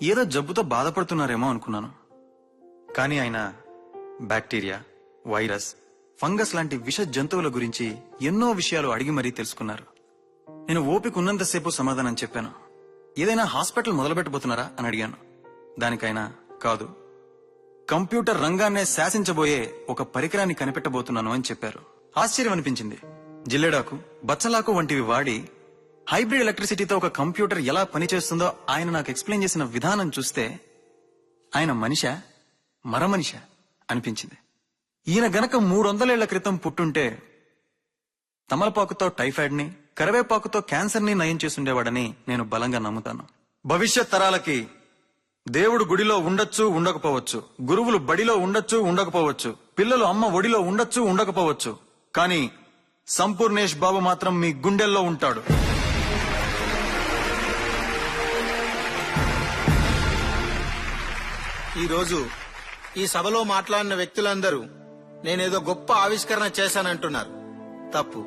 Speaker 20: ఏదో జబ్బుతో బాధపడుతున్నారేమో అనుకున్నాను. కానీ ఆయన బ్యాక్టీరియా, వైరస్, ఫంగస్ లాంటి విష జంతువుల గురించి ఎన్నో విషయాలు అడిగి మరీ తెలుసుకున్నారు. నేను ఓపిక ఉన్నంతసేపు సమాధానం చెప్పాను. ఏదైనా హాస్పిటల్ మొదలుపెట్టబోతున్నారా అని అడిగాను. దానికైనా కాదు, కంప్యూటర్ రంగాన్నే శాసించబోయే ఒక పరికరాన్ని కనిపెట్టబోతున్నాను అని చెప్పారు. ఆశ్చర్యం అనిపించింది. జిల్లెడాకు, బచ్చలాకు వంటివి వాడి హైబ్రిడ్ ఎలక్ట్రిసిటీతో ఒక కంప్యూటర్ ఎలా పనిచేస్తుందో ఆయన నాకు ఎక్స్ప్లెయిన్ చేసిన విధానం చూస్తే ఆయన మనిషా మరమనిషా అనిపించింది. ఈయన గనక 300 ఏళ్ల క్రితం పుట్టుంటే తమలపాకుతో టైఫాయిడ్ ని, కరివేపాకుతో క్యాన్సర్ ని నయం చేసుండేవాడని నేను బలంగా నమ్ముతాను. భవిష్యత్ తరాలకి దేవుడు గుడిలో ఉండొచ్చు, ఉండకపోవచ్చు, గురువులు బడిలో ఉండొచ్చు, ఉండకపోవచ్చు, పిల్లలు అమ్మ ఒడిలో ఉండొచ్చు, ఉండకపోవచ్చు, కానీ సంపూర్ణేష్ బాబు మాత్రం మీ గుండెల్లో ఉంటాడు.
Speaker 8: ఈ రోజు ఈ సభలో మాట్లాడిన వ్యక్తులందరూ నేనేదో గొప్ప ఆవిష్కరణ చేశానంటున్నారు. తప్పు.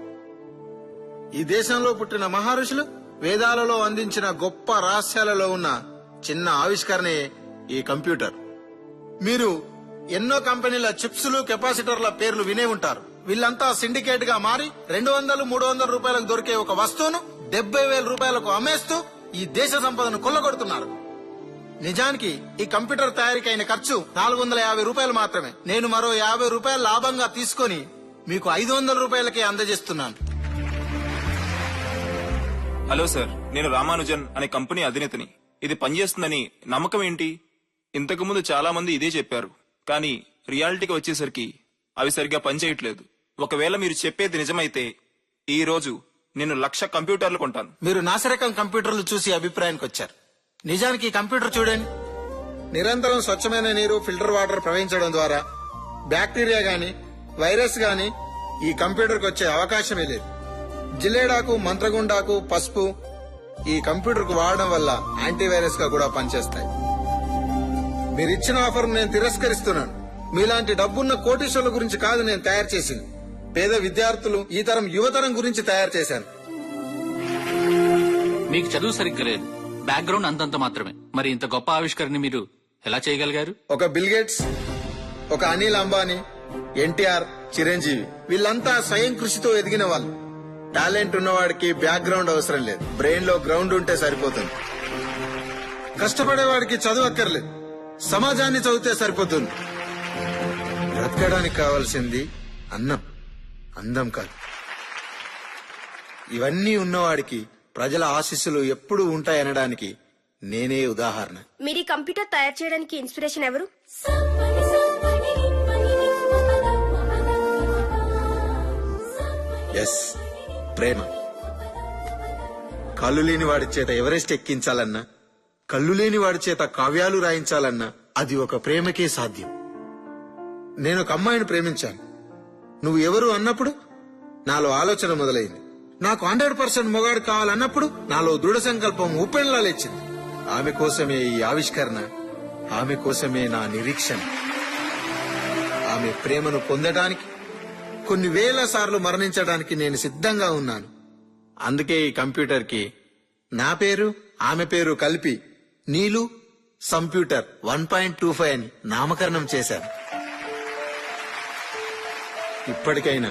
Speaker 8: ఈ దేశంలో పుట్టిన మహర్షులు వేదాలలో అందించిన గొప్ప రహస్యాలలో ఉన్న చిన్న ఆవిష్కరణే ఈ కంప్యూటర్. మీరు ఎన్నో కంపెనీల చిప్స్లు, కెపాసిటర్ల పేర్లు వినే ఉంటారు. వీళ్ళంతా సిండికేట్ గా మారి 200-300 రూపాయలకు దొరికే ఒక వస్తువును 70,000 రూపాయలకు అమ్మేస్తూ ఈ దేశ సంపదను కొల్లగొడుతున్నారు. నిజానికి ఈ కంప్యూటర్ తయారీకి అయిన ఖర్చు 450 రూపాయలు మాత్రమే. నేను మరో 50 రూపాయలు లాభంగా తీసుకుని మీకు 500 రూపాయలకే అందజేస్తున్నాను.
Speaker 15: హలో సార్, నేను రామానుజన్ అనే కంపెనీ అధినేతని. ఇది పనిచేస్తుందని నమ్మకం ఏంటి? ఇంతకు ముందు చాలా మంది ఇదే చెప్పారు, కానీ రియాలిటీకి వచ్చేసరికి అవి సరిగ్గా పనిచేయట్లేదు. ఒకవేళ మీరు చెప్పేది నిజమైతే ఈ రోజు నేను 1,00,000 కంప్యూటర్లు కొంటాను.
Speaker 8: మీరు నాసిరకం కంప్యూటర్లు చూసి అభిప్రాయానికి వచ్చారు. నిజానికి ఈ కంప్యూటర్ చూడండి. నిరంతరం స్వచ్ఛమైన నీరు, ఫిల్టర్ వాటర్ ప్రవహించడం ద్వారా బ్యాక్టీరియా గాని వైరస్ గాని ఈ కంప్యూటర్ కు వచ్చే అవకాశమే లేదు. జిల్లేడాకు, మంత్రగుండాకు, పసుపు ఈ కంప్యూటర్ కు వాడడం వల్ల యాంటీవైరస్ గా కూడా పనిచేస్తాయి. మీరిచ్చిన ఆఫర్ నేను తిరస్కరిస్తున్నాను. మీలాంటి డబ్బున్న కోటీశ్వర్ల గురించి కాదు నేను తయారు చేసింది. పేద విద్యార్థులు, ఈ తరం యువతరం గురించి తయారు చేశాను.
Speaker 2: మీకు చదువు సరిగ్గా లేదు, బ్యాక్గ్రౌండ్ అంతంత మాత్రమే. మరి ఇంత గొప్ప ఆవిష్కరణ మీరు ఎలా చేయగలిగారు?
Speaker 8: ఒక బిల్ గేట్స్, ఒక అనిల్ అంబానీ, ఎన్టీఆర్, చిరంజీవి వీళ్ళంతా స్వయం కృషితో ఎదిగిన వాళ్ళు. టాలెంట్ ఉన్నవాడికి బ్యాక్గ్రౌండ్ అవసరం లేదు, బ్రెయిన్ లో గ్రౌండ్ ఉంటే సరిపోతుంది. కష్టపడేవాడికి చదువు అక్కర్లేదు, సమాజాన్ని చదివితే సరిపోతుంది. బ్రతకడానికి కావాల్సింది అన్నం, అందం కాదు. ఇవన్నీ ఉన్నవాడికి ప్రజల ఆశీస్సులు ఎప్పుడూ ఉంటాయనడానికి నేనే ఉదాహరణ.
Speaker 10: మీరు ఈ కంప్యూటర్ తయారు చేయడానికి ఇన్స్పిరేషన్ ఎవరు?
Speaker 8: ఎస్, ప్రేమ. కళ్ళు లేని వాడి చేత ఎవరెస్ట్ ఎక్కించాలన్నా, కళ్ళు లేని వాడి చేత కావ్యాలు రాయించాలన్నా అది ఒక ప్రేమకే సాధ్యం. నేను ఒక అమ్మాయిని ప్రేమించాను. నువ్వు ఎవరు అన్నప్పుడు నాలో ఆలోచన మొదలైంది. నాకు 100% మొగాడు కావాలన్నప్పుడు నాలో దృఢ సంకల్పం ఉప్పెన్లా లేచింది. ఆమె కోసమే ఈ ఆవిష్కరణ, ఆమె కోసమే నా నిరీక్షణ. ఆమె ప్రేమను పొందడానికి కొన్ని వేల సార్లు మరణించడానికి నేను సిద్ధంగా ఉన్నాను. అందుకే ఈ కంప్యూటర్ కి నా పేరు, ఆమె పేరు కలిపి నీలు కంప్యూటర్ 1.25 అని నామకరణం చేశాను. ఇప్పటికైనా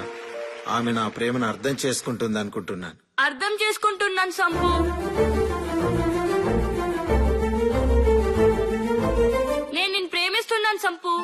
Speaker 8: ఆమె నా ప్రేమను అర్థం చేసుకుంటుంది అనుకుంటున్నాను.
Speaker 16: అర్థం చేసుకుంటున్నాను సంపు. నేను నిన్ను ప్రేమిస్తున్నాను సంపు.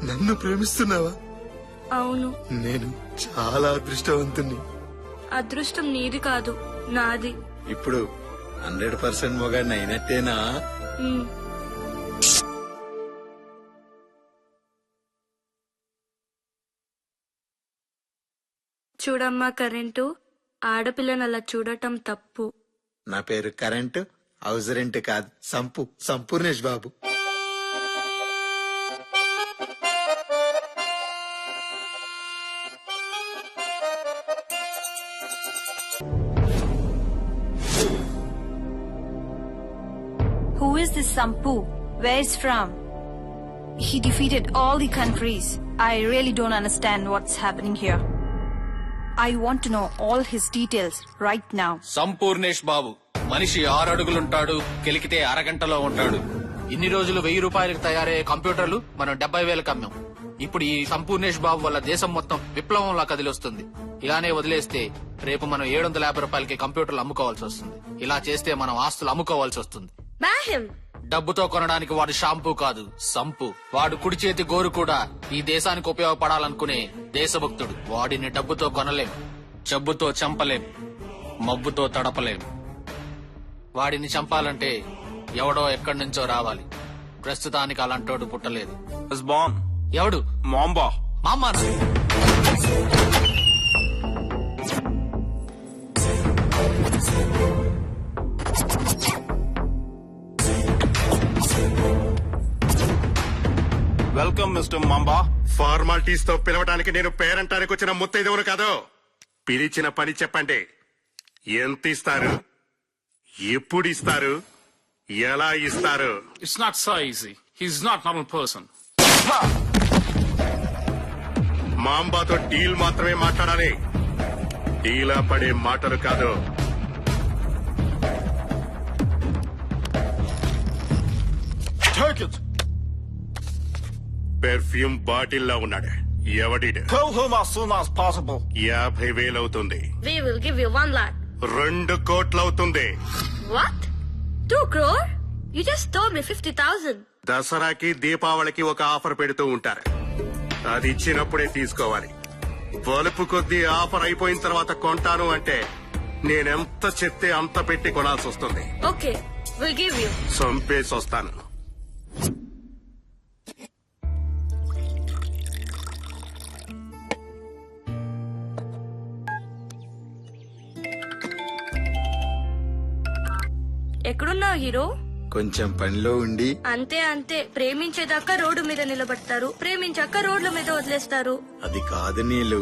Speaker 1: నన్ను ప్రేమిస్తున్నావా?
Speaker 16: అవును.
Speaker 1: నేను చాలా అదృష్టవంతుణ్ణి.
Speaker 16: అదృష్టం నీది కాదు, నాది.
Speaker 8: ఇప్పుడు 100% మొగాడిని అయినట్టేనా?
Speaker 16: ఉమ్. చూడమ్మా కరెంటు, ఆడపిల్లని అలా చూడటం తప్పు.
Speaker 8: నా పేరు కరెంట్, హౌస్ రెంట్ కాదు, సంపూర్ణేష్ బాబు.
Speaker 11: Who is this Sampu? Where is from? He defeated all the countries. I really don't understand what's happening here. I want to know all his details right now.
Speaker 2: Sampoornesh Babu మనిషి 6 అడుగులుంటాడు, కెలికితే అరగంటలో ఉంటాడు. ఇన్ని రోజులు 1000 రూపాయలకు తయారయ్యే కంప్యూటర్లు మనం 70,000కి అమ్మాం. ఇప్పుడు ఈ సంపూర్ణేష్ బాబు వల్ల దేశం మొత్తం విప్లవంలా కదిలొస్తుంది. ఇలానే వదిలేస్తే రేపు మనం 750 రూపాయలకి కంప్యూటర్లు అమ్ముకోవాల్సి వస్తుంది. ఇలా చేస్తే మనం ఆస్తులు అమ్ముకోవాల్సి వస్తుంది. డబ్బుతో కొనడానికి వాడు షాంపూ కాదు, సంపు. వాడు కుడి చేతి గోరు కూడా ఈ దేశానికి ఉపయోగపడాలనుకునే దేశభక్తుడు. వాడిని డబ్బుతో కొనలేం, జబ్బుతో చంపలేం, మబ్బుతో తడపలేం. వాడిని చంపాలంటే ఎవడో ఎక్కడి నుంచో రావాలి. ప్రస్తుతానికి అలాంటోడు పుట్టలేదు. ఎవడు?
Speaker 15: మాంబా.
Speaker 2: మామా
Speaker 15: వెల్కమ్ మిస్టర్ మాంబా.
Speaker 14: ఫార్మాలిటీస్ తో పిలవడానికి నేను పేరంటానికి వచ్చిన ముత్తైదవును కాదు. పిలిచిన పని చెప్పండి. ఎంత ఇస్తారు, ఎప్పుడు ఇస్తారు, ఎలా ఇస్తారు?
Speaker 5: It's not so easy. He's not normal person.
Speaker 14: మాంబాతో డీల్ మాత్రమే మాట్లాడాలి, డీలా పడే మాటలు కాదు. పెర్ఫ్యూమ్ బాటిల్ లా ఉన్నాడు. ఎవడిడు? 50,000 అవుతుంది.
Speaker 16: We will give you 1 lakh.
Speaker 14: 2 కోట్లు అవుతుంది.
Speaker 16: What? 2 crore? You just told me 50,000.
Speaker 14: దసరాకి దీపావళికి ఒక ఆఫర్ పెడుతూ ఉంటారు. అది ఇచ్చినప్పుడే తీసుకోవాలి. బలుపు కొద్దీ ఆఫర్ అయిపోయిన తర్వాత కొంటాను అంటే నేనెంత చెప్తే అంత పెట్టి కొనాల్సి వస్తుంది.
Speaker 16: Okay, we'll give you.
Speaker 14: చంపేసి వస్తాను.
Speaker 16: ఎక్కడున్నావు హీరో?
Speaker 8: కొంచెం పనిలో ఉండి.
Speaker 16: అంతే. ప్రేమించేదాకా రోడ్డు మీద నిలబడతారు, ప్రేమించాక రోడ్ల మీద వదిలేస్తారు.
Speaker 8: అది కాదు నీలు,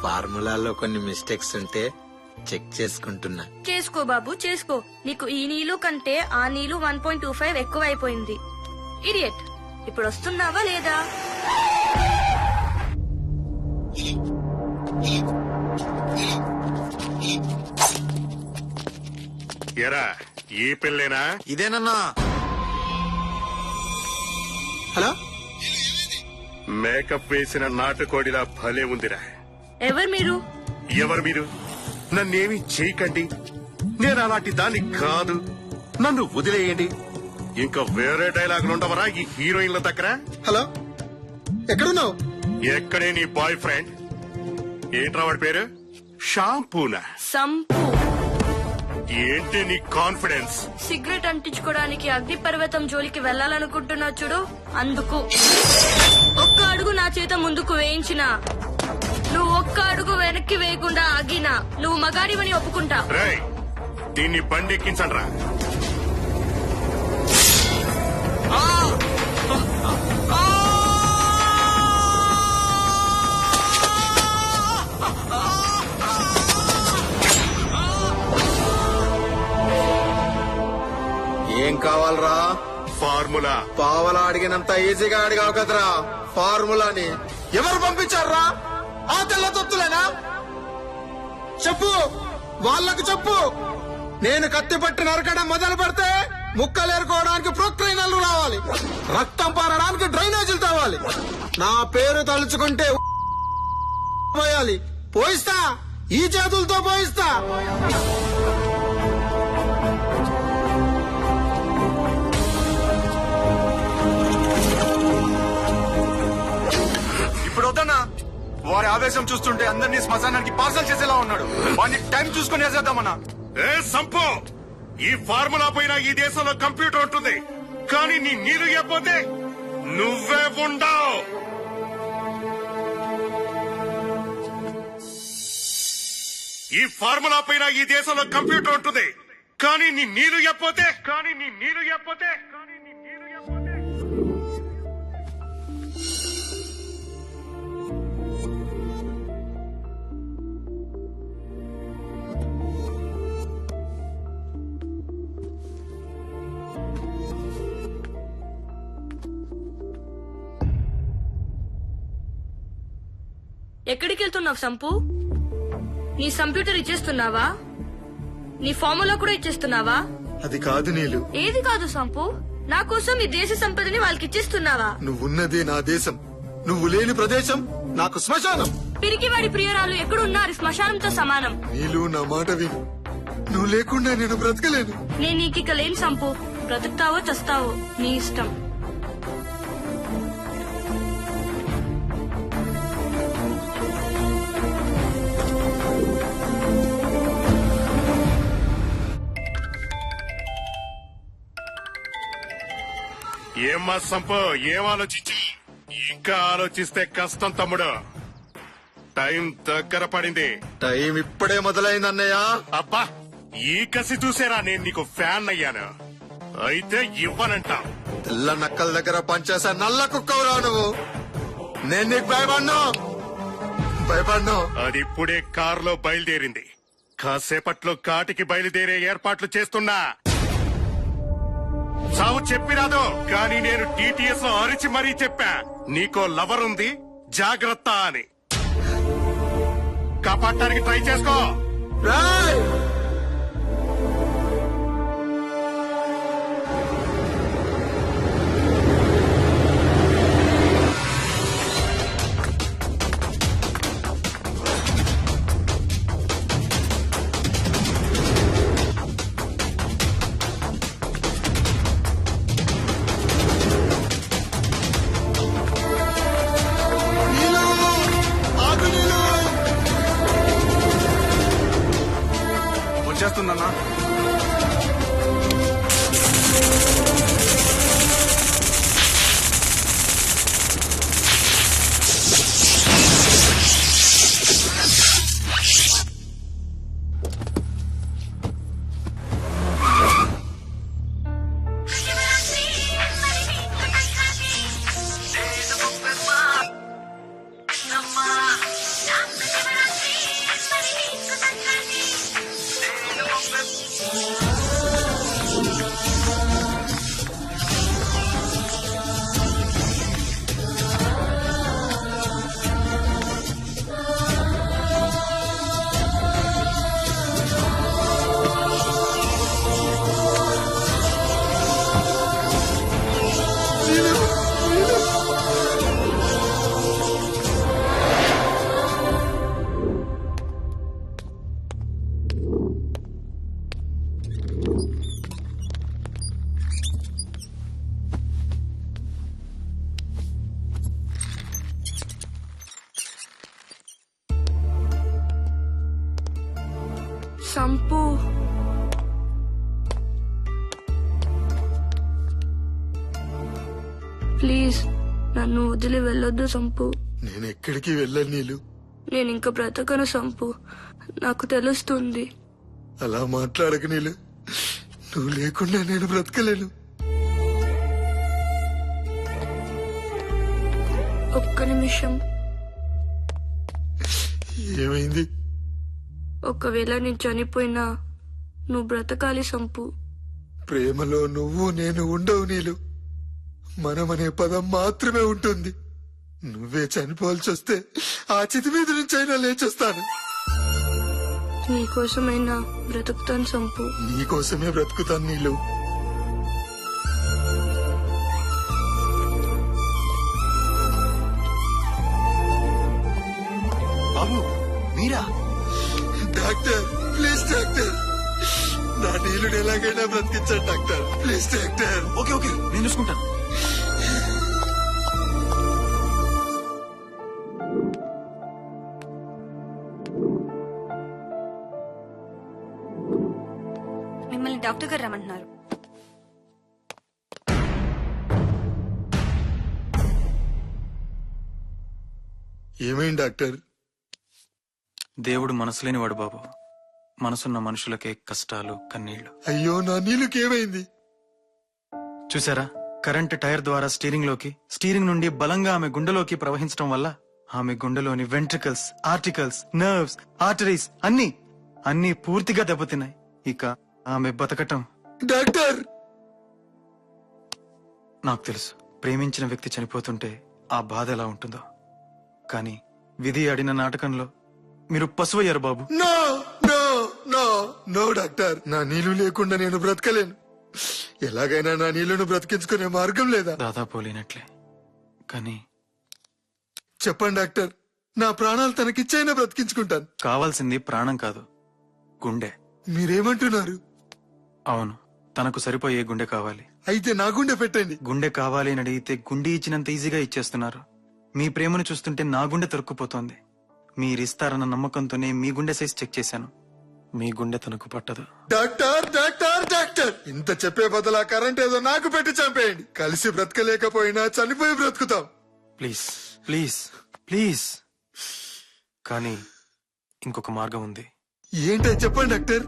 Speaker 8: ఫార్ములాలో కొన్ని మిస్టేక్స్ ఉంటే చెక్ చేసుకుంటున్నా.
Speaker 16: చేసుకో బాబు, చేసుకో. నీకు ఈ నీళ్ళు కంటే ఆ నీళ్ళు 1.25 ఎక్కువైపోయింది. ఇడియట్. ఇప్పుడు వస్తున్నావా లేదా?
Speaker 14: ఎరా, ఈ పిల్లేనా?
Speaker 8: ఇదేనన్నా. హలో,
Speaker 14: మేకప్ వేసిన నాటుకోడిలా భలే ఉందిరా.
Speaker 16: ఎవరు మీరు?
Speaker 14: నన్నేమి చేయకండి, నేను అలాంటి దాన్ని కాదు. నన్ను వదిలేయండి. ఇంకా వేరే డైలాగులు ఉండవరా ఈ హీరోయిన్ల దగ్గర?
Speaker 8: హలో, ఎక్కడున్నావు?
Speaker 14: ఎక్కడే నీ బాయ్ ఫ్రెండ్? ఏంట్రా వాడి పేరు? షాంపూనా?
Speaker 16: సంపు.
Speaker 14: ఏంటి నీ కాన్ఫిడెన్స్?
Speaker 16: సిగరెట్ అంటించుకోవడానికి అగ్ని పర్వతం జోలికి వెళ్లాలనుకుంటున్నా చూడు, అందుకు. ఒక్క అడుగు నా చేత ముందుకు వేయించినా, నువ్వు ఒక్క అడుగు వెనక్కి వేయకుండా ఆగినా నువ్వు మగాడివని ఒప్పుకుంటా.
Speaker 14: రేయ్, దీన్ని బండెక్కించండి రా.
Speaker 8: ఏం కావాలరా?
Speaker 14: ఫార్ములా.
Speaker 8: పావలా అడిగినంత ఈజీగా అడిగావు కదరా ఫార్ములాని. ఎవరు పంపించారా? ఆ తెల్ల తొత్తులేనా? చెప్పు, వాళ్ళకు చెప్పు. నేను కత్తి పట్టి నరకడం మొదలు పెడితే ముక్కలేరుకోవడానికి ప్రొక్లైనర్లు రావాలి, రక్తం పారడానికి డ్రైనేజీలు తవ్వాలి, నా పేరు తలుచుకుంటే పోయాలి. పోయిస్తా, ఈ చేతులతో పోయిస్తా.
Speaker 21: ఇప్పుడు వద్దన్నా, వారి ఆవేశం చూస్తుంటే అందరినీ శ్మశానానికి పార్సల్ చేసేలా ఉన్నాడు. వాడిని టైం చూసుకుని వేసేద్దామన్నా.
Speaker 14: ఏ సంపో, ఈ ఫార్ములా పైన ఈ దేశంలో కంప్యూటర్ ఉంటుంది, కానీ నీ నీరు ఇవ్వకపోతే నువ్వే ఉండవు. ఈ ఫార్ములా పైన ఈ దేశంలో కంప్యూటర్ ఉంటుంది, కానీ నీ నీరు ఇవ్వకపోతే
Speaker 16: ఎక్కడికి వెళ్తున్నావు సంపు? నీ కంప్యూటర్ ఇచ్చేస్తున్నావా? నీ ఫార్ములా కూడా ఇచ్చేస్తున్నావా?
Speaker 8: అది కాదు నీలు.
Speaker 16: ఏది కాదు సంపు? నా కోసం ఈ దేశ సంపదని వాళ్ళకి ఇచ్చేస్తున్నావా?
Speaker 8: నువ్వున్నదే నా దేశం, నువ్వు లేని ప్రదేశం నాకు శ్మశానం.
Speaker 16: పిరికివాడి ప్రియురాలు ఎక్కడున్నారు శ్మశానంతో సమానం.
Speaker 8: నీలు, నా మాట విను. నువ్వు లేకుండా నేను బ్రతకలేను.
Speaker 16: నేను నీకిక లేని సంపు. బ్రతుకుతావో చస్తావో నీ ఇష్టం.
Speaker 14: ఏమ్మా సంపో, ఏం ఆలోచించి? ఇంకా ఆలోచిస్తే కష్టం తమ్ముడు. టైం దగ్గర పడింది.
Speaker 8: టైం ఇప్పుడే మొదలైంది అన్నయ్య.
Speaker 14: అబ్బా, ఈ కసి చూసేరా నేను నీకు ఫ్యాన్ అయ్యాను. అయితే ఇవ్వనంటా.
Speaker 8: తెల్ల నక్కల దగ్గర పనిచేసా నల్ల కుక్కవురా నువ్వు. నేను నీకు భయపడ్ను.
Speaker 14: అది ఇప్పుడే కారులో బయలుదేరింది. కాసేపట్లో కాటికి బయలుదేరే ఏర్పాట్లు చేస్తున్నా. సావు చెప్పిరాదు, కానీ నేను టీటీఎస్ లో అరిచి మరీ చెప్పా, నీకో లవర్ ఉంది జాగ్రత్త అని. కాపాడటానికి ట్రై చేసుకో.
Speaker 21: వచ్చేస్తుందన్నా.
Speaker 16: సంపు, ప్లీజ్ నన్ను వదిలి వెళ్ళొద్దు సంపు.
Speaker 8: నేను ఎక్కడికి వెళ్ళను నీలు.
Speaker 16: నేను ఇంకా బ్రతకను సంపు, నాకు తెలుస్తుంది.
Speaker 8: అలా మాట్లాడక నీలు, నువ్వు లేకుండా నేను బ్రతకలేను.
Speaker 16: ఒక్క నిమిషం.
Speaker 8: ఏమైంది?
Speaker 16: ఒకవేళ నేను చనిపోయినా నువ్వు బ్రతకాలి సంపు.
Speaker 13: ప్రేమలో నువ్వు నేను ఉండవు నీలు. మనమనే పదం మాత్రమే ఉంటుంది. నువ్వే చనిపోవాల్సి వస్తే ఆ చితి మీద నుంచి అయినా లేచొస్తాను.
Speaker 16: నీకోసమైనా బ్రతుకుతాను సంపు.
Speaker 13: నీకోసమే బ్రతుకుతాను నీలు.
Speaker 17: బాబు మీరా?
Speaker 13: డాక్టర్ ప్లీజ్ డాక్టర్, నా నీళ్ళని ఎలాగైనా బ్రతికించండి doctor. Please doctor.
Speaker 20: Okay okay నేను చూసుకుంటాను.
Speaker 11: మిమ్మల్ని డాక్టర్ గారు రమ్మంటున్నారు.
Speaker 13: ఏమైంది డాక్టర్?
Speaker 20: దేవుడు మనసు లేనివాడు బాబు. మనసున్న మనుషులకే కష్టాలు కన్నీళ్లు.
Speaker 13: అయ్యో నా నీళ్ళకి ఏమైంది?
Speaker 20: చూసారా, కరెంట్ టైర్ ద్వారా స్టీరింగ్ నుండి బలంగా ఆమె గుండెలోకి ప్రవహించడం వల్ల ఆమె గుండెలోని వెంట్రికల్స్, ఆర్టికల్స్, నర్వ్స్, ఆర్టరీస్ అన్ని పూర్తిగా దెబ్బతిన్నాయి. ఇక ఆమె బతకటం.
Speaker 13: డాక్టర్
Speaker 20: నాకు తెలుసు, ప్రేమించిన వ్యక్తి చనిపోతుంటే ఆ బాధ ఎలా ఉంటుందో. కానీ విధి ఆడిన నాటకంలో మీరు పశువయ్యారు బాబు.
Speaker 13: No no no no doctor, నా నీళ్లు లేకుండా నేను బ్రతకలేను. ఎలాగైనా నా నీళ్లను బ్రతికించుకునే మార్గం లేదా?
Speaker 20: దాదాపు లేనట్లే. కానీ
Speaker 13: చెప్పండి డాక్టర్, నా ప్రాణాలు తనకిచ్చైనా బ్రతికించుకుంటాను.
Speaker 20: కావాల్సింది ప్రాణం కాదు, గుండె.
Speaker 13: మీరేమంటున్నారు?
Speaker 20: అవును, తనకు సరిపోయే గుండె కావాలి.
Speaker 13: అయితే నా గుండె పెట్టండి.
Speaker 20: గుండె కావాలి అని అడిగితే గుండె ఇచ్చినంత ఈజీగా ఇచ్చేస్తున్నారు. మీ ప్రేమను చూస్తుంటే నా గుండె తరుక్కుపోతోంది. మీరిస్తారన్న నమ్మకంతోనే మీ గుండె సైజ్ చెక్ చేశాను. మీ గుండె తనకు పట్టదు.
Speaker 13: డాక్టర్ డాక్టర్ డాక్టర్, ఇంత చెప్పే బదులా కరెంట్ ఏదో నాకు పెట్టి చంపేయండి. కలిసి బ్రతకలేకపోయినా చనిపోయి బ్రతుకుతాం.
Speaker 20: Please please please. కానీ ఇంకొక మార్గం ఉంది.
Speaker 13: ఏంటో చెప్పండి డాక్టర్.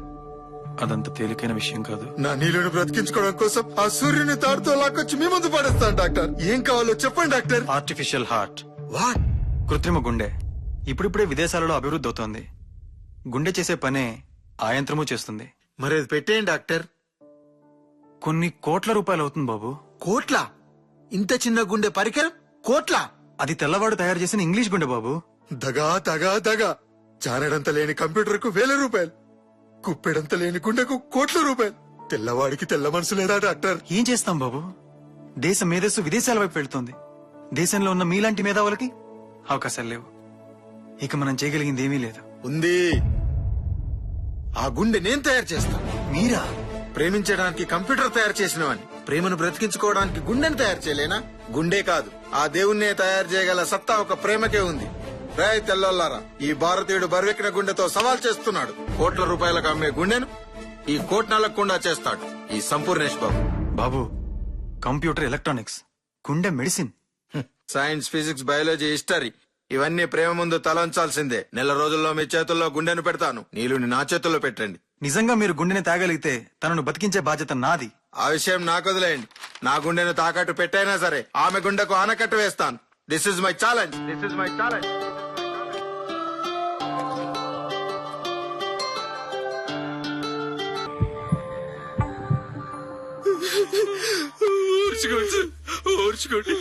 Speaker 20: అదంత తేలికైన విషయం కాదు.
Speaker 13: నా నీళ్ళను బ్రతికించుకోవడం కోసం ఆ సూర్యుని తాడుతో లాక్కొచ్చి మీ ముందు పడేస్తాను డాక్టర్. ఏం కావాలో చెప్పండి డాక్టర్.
Speaker 20: Artificial heart.
Speaker 13: వాట్?
Speaker 20: కృత్రిమ గుండె ఇప్పుడిప్పుడే విదేశాలలో అభివృద్ధి అవుతోంది. గుండె చేసే పనే ఆ యంత్రము చేస్తుంది.
Speaker 8: మరి అది పెట్టేయండి డాక్టర్.
Speaker 20: కొన్ని కోట్ల రూపాయలు అవుతుంది బాబు.
Speaker 8: కోట్ల? ఇంత చిన్న గుండె పరికరం కోట్ల?
Speaker 20: అది తెల్లవాడు తయారు చేసిన ఇంగ్లీష్ గుండె బాబు.
Speaker 13: దగా దగా దగా. జానడంత లేని కంప్యూటర్ కు 1000 రూపాయలు, కుప్పెడంత లేని గుండెకు కోట్ల రూపాయలు. తెల్లవాడికి తెల్ల మనసు లేదా డాక్టర్?
Speaker 20: ఏం చేస్తాం బాబు, దేశ మేధస్సు విదేశాల వైపు వెళ్తోంది. దేశంలో ఉన్న మీలాంటి మేధావులకి అవకాశాలు లేవు. ఇక మనం చేయగలిగింది ఏమీ లేదు.
Speaker 8: ఉంది. ఆ గుండె నేను తయారు చేస్తాను.
Speaker 20: మీరా?
Speaker 8: ప్రేమించడానికి కంప్యూటర్ తయారు చేసినవని, ప్రేమను బ్రతికించుకోవడానికి గుండెను తయారు చేయలేనా? గుండె కాదు, ఆ దేవుణ్ణే తయారు చేయగల సత్తా ఒక ప్రేమకే ఉంది. రాయ్ తెల్లోల్లారా, ఈ భారతీయుడు బరువెక్కిన గుండెతో సవాల్ చేస్తున్నాడు. కోట్ల రూపాయలకు అమ్మే గుండెను ఈ కోట్నాలకుండా చేస్తాడు ఈ సంపూర్ణేష్ బాబు.
Speaker 20: బాబు, కంప్యూటర్ ఎలక్ట్రానిక్స్, గుండె medicine.
Speaker 8: Science, physics, biology, history ఇవన్నీ ప్రేమ ముందు తలంచాల్సిందే. 1 రోజుల్లో మీ చేతుల్లో గుండెను పెడతాను. నీళ్ళని నా చేతుల్లో పెట్టండి.
Speaker 20: నిజంగా మీరు గుండెని తాగలిగితే తనను బతికించే బాధ్యత నాది.
Speaker 8: ఆ విషయం నాకు వదిలేయండి. నా గుండెను తాకట్టు పెట్టైనా సరే ఆమె గుండెకు ఆనకట్టు వేస్తాను. This is my challenge. This is my challenge.
Speaker 2: ఓర్చుకోండి.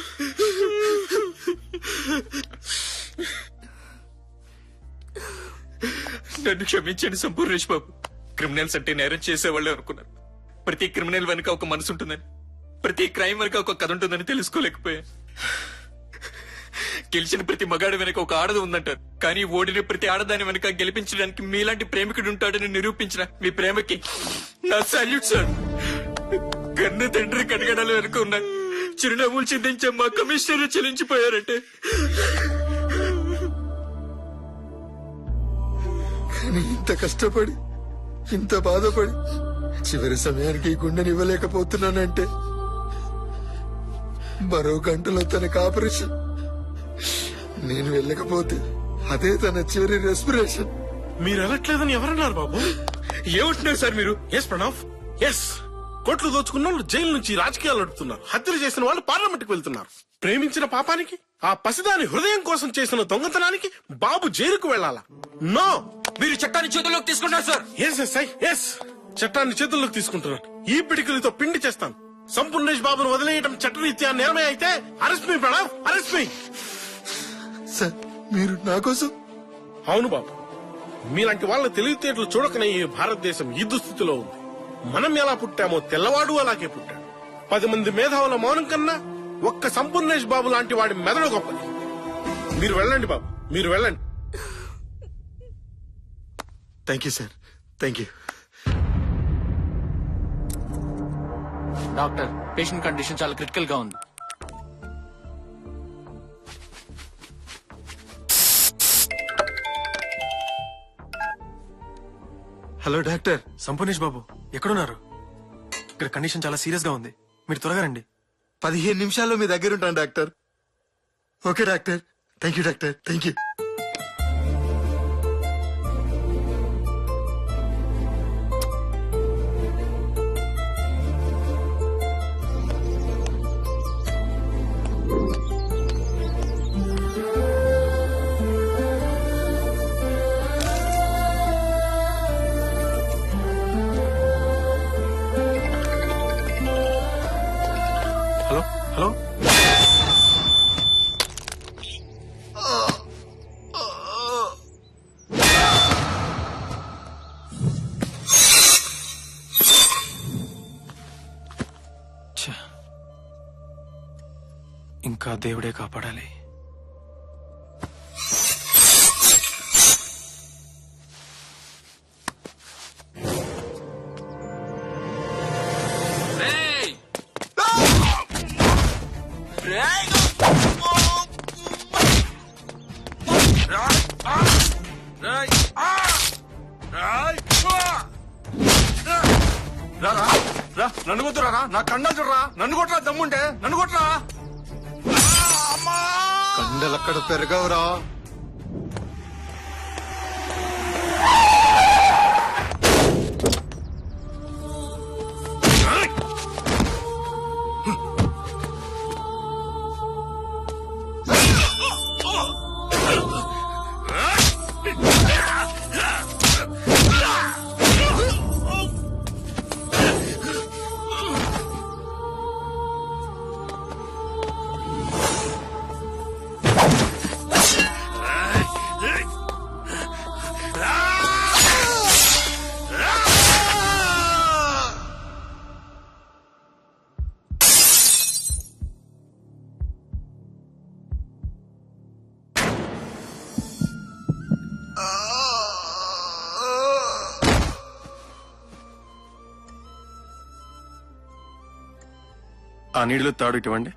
Speaker 2: నన్ను క్షమించండి సంపూర్ణేష్ బాబు. క్రిమినల్స్ అంటే నేరం చేసేవాళ్ళే అనుకున్నాను. ప్రతి క్రిమినల్ వెనుక ఒక మనసు ఉంటుందని, ప్రతి క్రైమ్ వెనుక ఒక కథ ఉంటుందని తెలుసుకోలేకపోయాను. గెలిచిన ప్రతి మగాడు వెనక ఒక ఆడది ఉందంటారు, కానీ ఓడిన ప్రతి ఆడదాని వెనక గెలిపించడానికి మీలాంటి ప్రేమికుడు ఉంటాడని నిరూపించిన మీ ప్రేమకి నా సాల్యూట్ సార్. కన్న తండ్రి కడగడాల వెనుక ఉన్న చిరునవ్వులు చిందించే మా కమిషనర్ చెల్లించిపోయారంటే.
Speaker 13: కానీ ఇంత కష్టపడి, ఇంత బాధపడి చివరి సమయానికి ఈ గుండెని ఇవ్వలేకపోతున్నానంటే మరో గంటలో తనకు ఆపరేషన్. నేను వెళ్ళకపోతే అదే తన చివరి రెస్పిరేషన్.
Speaker 9: మీరు వెళ్ళట్లేదని ఎవరన్నారు బాబు?
Speaker 2: ఏమంటున్నారు సార్ మీరు?
Speaker 9: Yes Pranav, yes. కోట్లు దోచుకున్న వాళ్ళు జైలు నుంచి రాజకీయాలు నడుపుతున్నారు. హత్యలు చేసిన వాళ్ళు పార్లమెంట్కి వెళ్తున్నారు. ప్రేమించిన పాపానికి, ఆ పసిదాని హృదయం కోసం చేసిన దొంగతనానికి బాబు జైలుకు వెళ్ళాలా? నో.
Speaker 2: మీరు చట్టాన్ని చేతుల్లోకి తీసుకున్నారు sir.
Speaker 9: Yes yes I yes చట్టాన్ని చేతుల్లోకి తీసుకుంటున్నాను. ఈ పిడికిలతో పిండి చేస్తాను. సంపూర్ణేష్ బాబును వదిలేయడం చట్టరీత్యా నేరమే అయితే అరెస్ట్ మీ ప్రణవ్, అరెస్ట్ మీ.
Speaker 13: సార్ మీరు నా కోసం.
Speaker 9: అవును బాబు, మీలాంటి వాళ్ళ తెలివితేటలు చూడకనే ఈ భారతదేశం ఈ దుస్థితిలో ఉంది. మనం ఎలా పుట్టామో తెల్లవాడు అలాగే పుట్టాడు. 10 మంది మేధావుల మౌనం కన్నా ఒక్క సంపూర్ణేష్ బాబు లాంటి వాడి మెదడు గొప్పది. మీరు వెళ్ళండి బాబు, మీరు వెళ్ళండి.
Speaker 13: Thank you sir, thank you.
Speaker 2: Doctor, patient condition చాలా క్రిటికల్ గా ఉంది.
Speaker 13: Hello doctor.
Speaker 12: సంపూర్ణేష్ బాబు ఎక్కడున్నారు? ఇక్కడ కండిషన్ చాలా సీరియస్ గా ఉంది, మీరు త్వరగా రండి.
Speaker 13: 15 నిమిషాల్లో మీ దగ్గర ఉంటాను doctor. Okay doctor, thank you doctor, thank you.
Speaker 12: Hello hello, ఇంకా దేవుడే కాపాడాలి.
Speaker 21: నన్ను కొట్టురా, నా కండాలు చూడరా, నన్ను కొట్టరా, దమ్ముంటే నన్ను కొట్టరా.
Speaker 13: కండలక్కడ పెరగవురా.
Speaker 12: ఆ నీళ్ళు తాడు ఇటువంటి.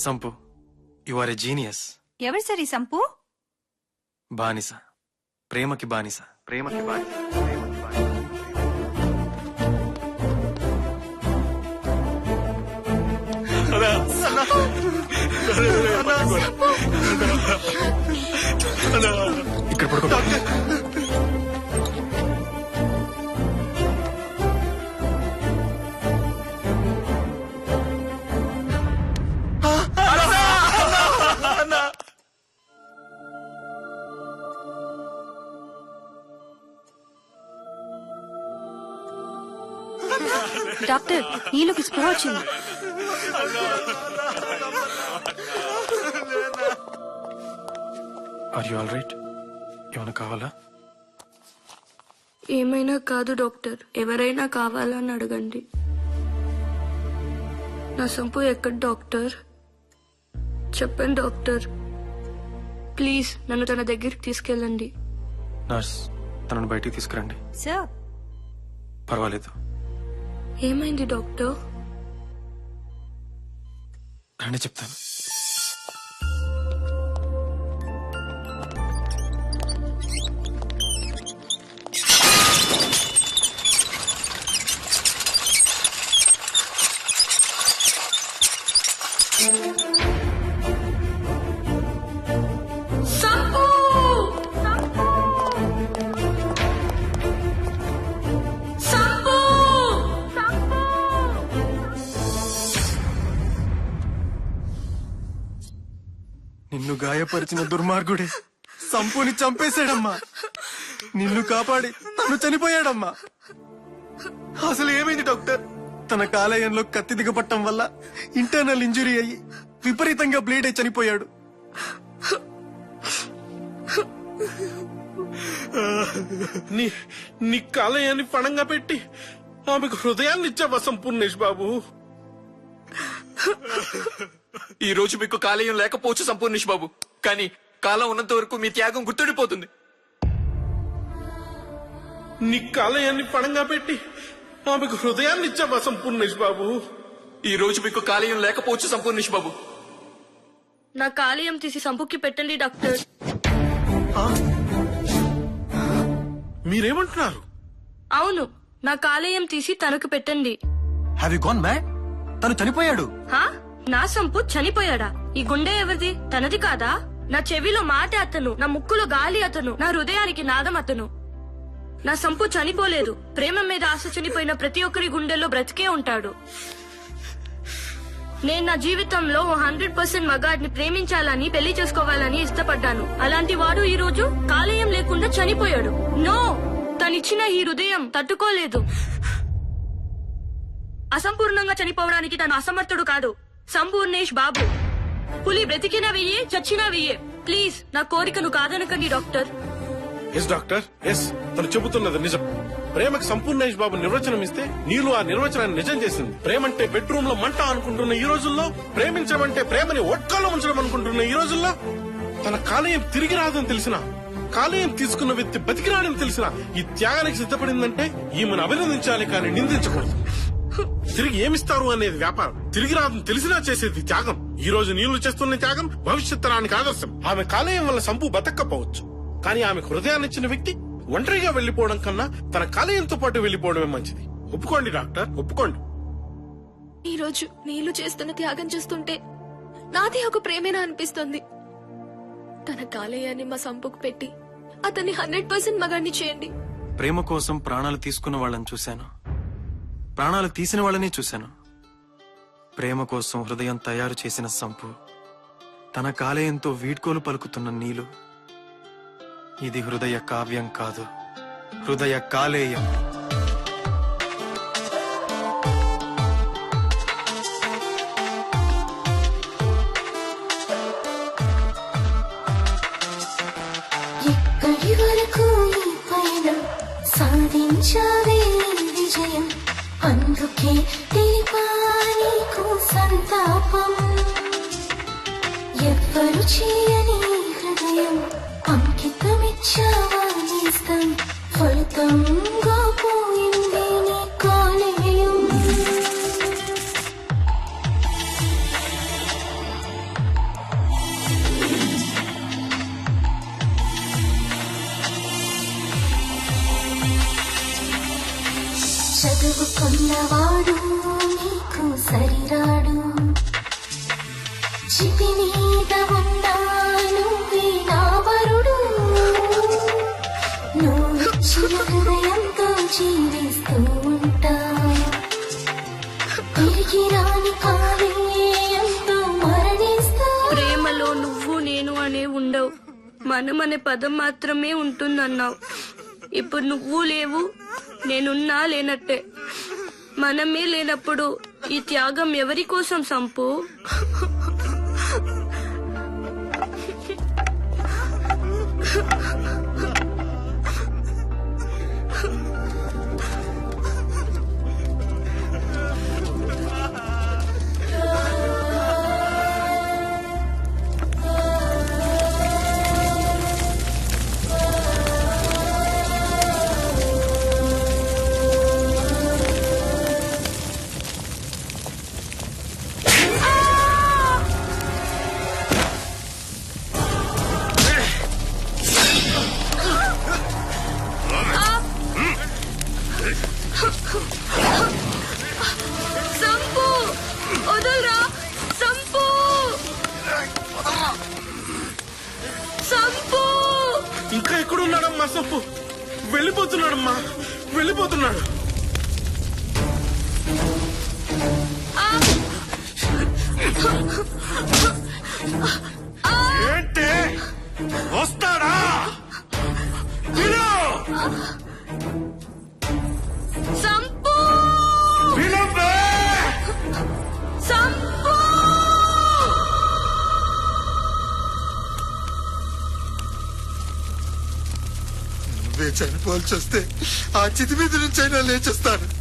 Speaker 12: Sampu, you are a genius.
Speaker 11: ఎవరు సరి సంపు?
Speaker 12: బానిస, ప్రేమకి బానిస, ప్రేమకి బానిస. ఇక్కడ పడుకో.
Speaker 11: డాక్టర్, నీళ్ళకి స్పృహ వచ్చింది.
Speaker 12: Are you all right? ఏమైనా కావాలా?
Speaker 16: ఏమైనా కాదు డాక్టర్, ఎవరైనా కావాలని అడగండి. నా సంపు ఎక్కడ డాక్టర్? చెప్పండి డాక్టర్, ప్లీజ్ నన్ను తన దగ్గరికి తీసుకెళ్ళండి.
Speaker 12: నర్స్, తనను బయటికి తీసుకురండి.
Speaker 11: సార్,
Speaker 12: పర్వాలేదు.
Speaker 16: ఏమైంది డాక్టర్?
Speaker 12: రండి చెప్తాను. గాయపరిచిన దుర్మార్గుడే సంపుని చంపేశాడమ్మా. నిన్ను కాపాడి తను చనిపోయాడమ్మా. అసలు ఏమైంది డాక్టర్? తన కాలేయంలో కత్తి దిగపట్టం వల్ల ఇంటర్నల్ ఇంజురీ అయ్యి విపరీతంగా బ్లీడ్ అయి చనిపోయాడు.
Speaker 9: నీ కాలేయాన్ని పణంగా పెట్టి ఆమెకు హృదయాన్ని ఇచ్చావా సంపూర్ణేష్ బాబు?
Speaker 2: ఈ రోజు మీకు కాలేయం లేకపోవచ్చు సంపూర్ణేష్ బాబు, కానీ కాలం ఉన్నంత వరకు మీ త్యాగం గుర్తుండిపోతుంది.
Speaker 9: నీ కాలేయాన్ని పణంగా పెట్టి ఆమెకు హృదయాన్ని ఇచ్చావా సంపూర్ణేష్ బాబు?
Speaker 2: ఈ రోజు మీకు కాలేయం లేకపోవచ్చు సంపూర్ణేష్ బాబు.
Speaker 16: నా కాలేయం తీసి సంపుకి పెట్టండి డాక్టర్.
Speaker 9: మీరేమంటున్నారు?
Speaker 16: అవును, నా కాలేయం తీసి తనకు పెట్టండి.
Speaker 12: Have you gone mad? తను చనిపోయాడు.
Speaker 16: హా? నా సంపు చనిపోయాడా? ఈ గుండె ఎవరిది? తనది కాదా? నా చెవిలో మాట అతను, నా ముక్కులో గాలి అతను, నా హృదయానికి నాదం అతను. నా సంపు చనిపోలేదు. ప్రేమ మీద ఆశ చనిపోయిన ప్రతి ఒక్కరి గుండెల్లో బ్రతికే ఉంటాడు. నేను నా జీవితంలో 100% మగాడిని ప్రేమించాలని, పెళ్లి చేసుకోవాలని ఇష్టపడ్డాను. అలాంటి వాడు ఈ రోజు కాలేయం లేకుండా చనిపోయాడు. నో, తనిచ్చిన ఈ హృదయం తట్టుకోలేదు. అసంపూర్ణంగా చనిపోవడానికి తను అసమర్థుడు కాదు. సంపూర్ణేష్ బాబు. పులి బ్రతికినా వెయ్యే, చచ్చినా వెయ్యే. ప్లీజ్ నా కోరికను కాదనకండి డాక్టర్.
Speaker 9: ఎస్ డాక్టర్, ఎస్, తను చెబుతున్నది నిజం. ప్రేమకు సంపూర్ణేష్ బాబు నిర్వచనం ఇస్తే నీళ్ళు ఆ నిర్వచనాన్ని నిజం చేసింది. ప్రేమంటే బెడ్రూమ్ లో మంట అనుకుంటున్న ఈ రోజుల్లో, ప్రేమించమంటే ప్రేమని ఒట్కాలో ఉంచడం అనుకుంటున్న ఈ రోజుల్లో, తన కాలేయం తిరిగి రాదని తెలిసినా, కాలేయం తీసుకున్న వ్యక్తి బతికిరాడని తెలిసినా ఈ త్యాగానికి సిద్ధపడిందంటే ఈమెను అభినందించాలి కానీ నిందించకూడదు. తిరిగి ఏమిస్తారు అనేది వ్యాపారం, తిరిగి రాదని తెలిసినా చేసేది త్యాగం. ఈ రోజు నీళ్లు చేస్తున్న త్యాగం భవిష్యత్ తరానికి ఆదర్శం. ఆమె కాలేయం వల్ల సంపు బతక్కపోవచ్చు, కానీ ఆమెకు హృదయాన్ని ఇచ్చిన వ్యక్తి ఒంటరిగా వెళ్లిపోవడం కన్నా తన కాలేయంతో పాటు వెళ్లిపోవడమే మంచిది. ఒప్పుకోండి డాక్టర్, ఒప్పుకోండి.
Speaker 7: ఈ రోజు నీళ్లు చేస్తున్న త్యాగం చూస్తుంటే నాది ఒక ప్రేమేనా అనిపిస్తుంది. తన కాలేయాన్ని మా సంపుకు పెట్టి అతన్ని 100% మగాన్ని చేయండి.
Speaker 20: ప్రేమ కోసం ప్రాణాలు తీసుకున్న వాళ్ళని చూశాను, ప్రాణాలు తీసిన వాళ్ళని చూశాను. ప్రేమ కోసం హృదయం తయారు చేసిన సంపు, తన కాలేయంతో వీడ్కోలు పలుకుతున్న నీలు. ఇది హృదయ కావ్యం కాదు, హృదయ కాలేయం.
Speaker 6: ఎక్కడి వరకు ఈ పయనం సాధించావే విజయం, అందుకే తెలిపా నీకు సంతాపం. ఎవ్వరు చేయని హృదయం అంకితమిచ్చావా నేస్తం, ఫలితంగా పోయింది నీ కాలేయం. చదువుకున్నవాడు నీకు సరిరాడు, చితి మీద ఉన్నాను వీణావరుడు. నువ్విచ్చిన హృదయంతో జీవిస్తూ ఉంటా, తిరిగి రాని కాలేయంతో మరణిస్తా.
Speaker 16: ప్రేమలో నువ్వు నేను అనే ఉండవు, మనం అనే పదం మాత్రమే ఉంటుందన్నావు. ఇప్పుడు నువ్వు లేవు, నేనున్నా లేనట్టే. మనమే లేనప్పుడు ఈ త్యాగం ఎవరి కోసం సంపు? సంపు వదలరా, సంపు, సంపు.
Speaker 9: ఇంకా ఎక్కడున్నాడమ్మా సంపు? వెళ్ళిపోతున్నాడమ్మా, వెళ్ళిపోతున్నాడు. ఏంటి
Speaker 13: చనిపోవాల్సి వస్తే ఆ చితి మీద నుంచైనా లేచేస్తాను.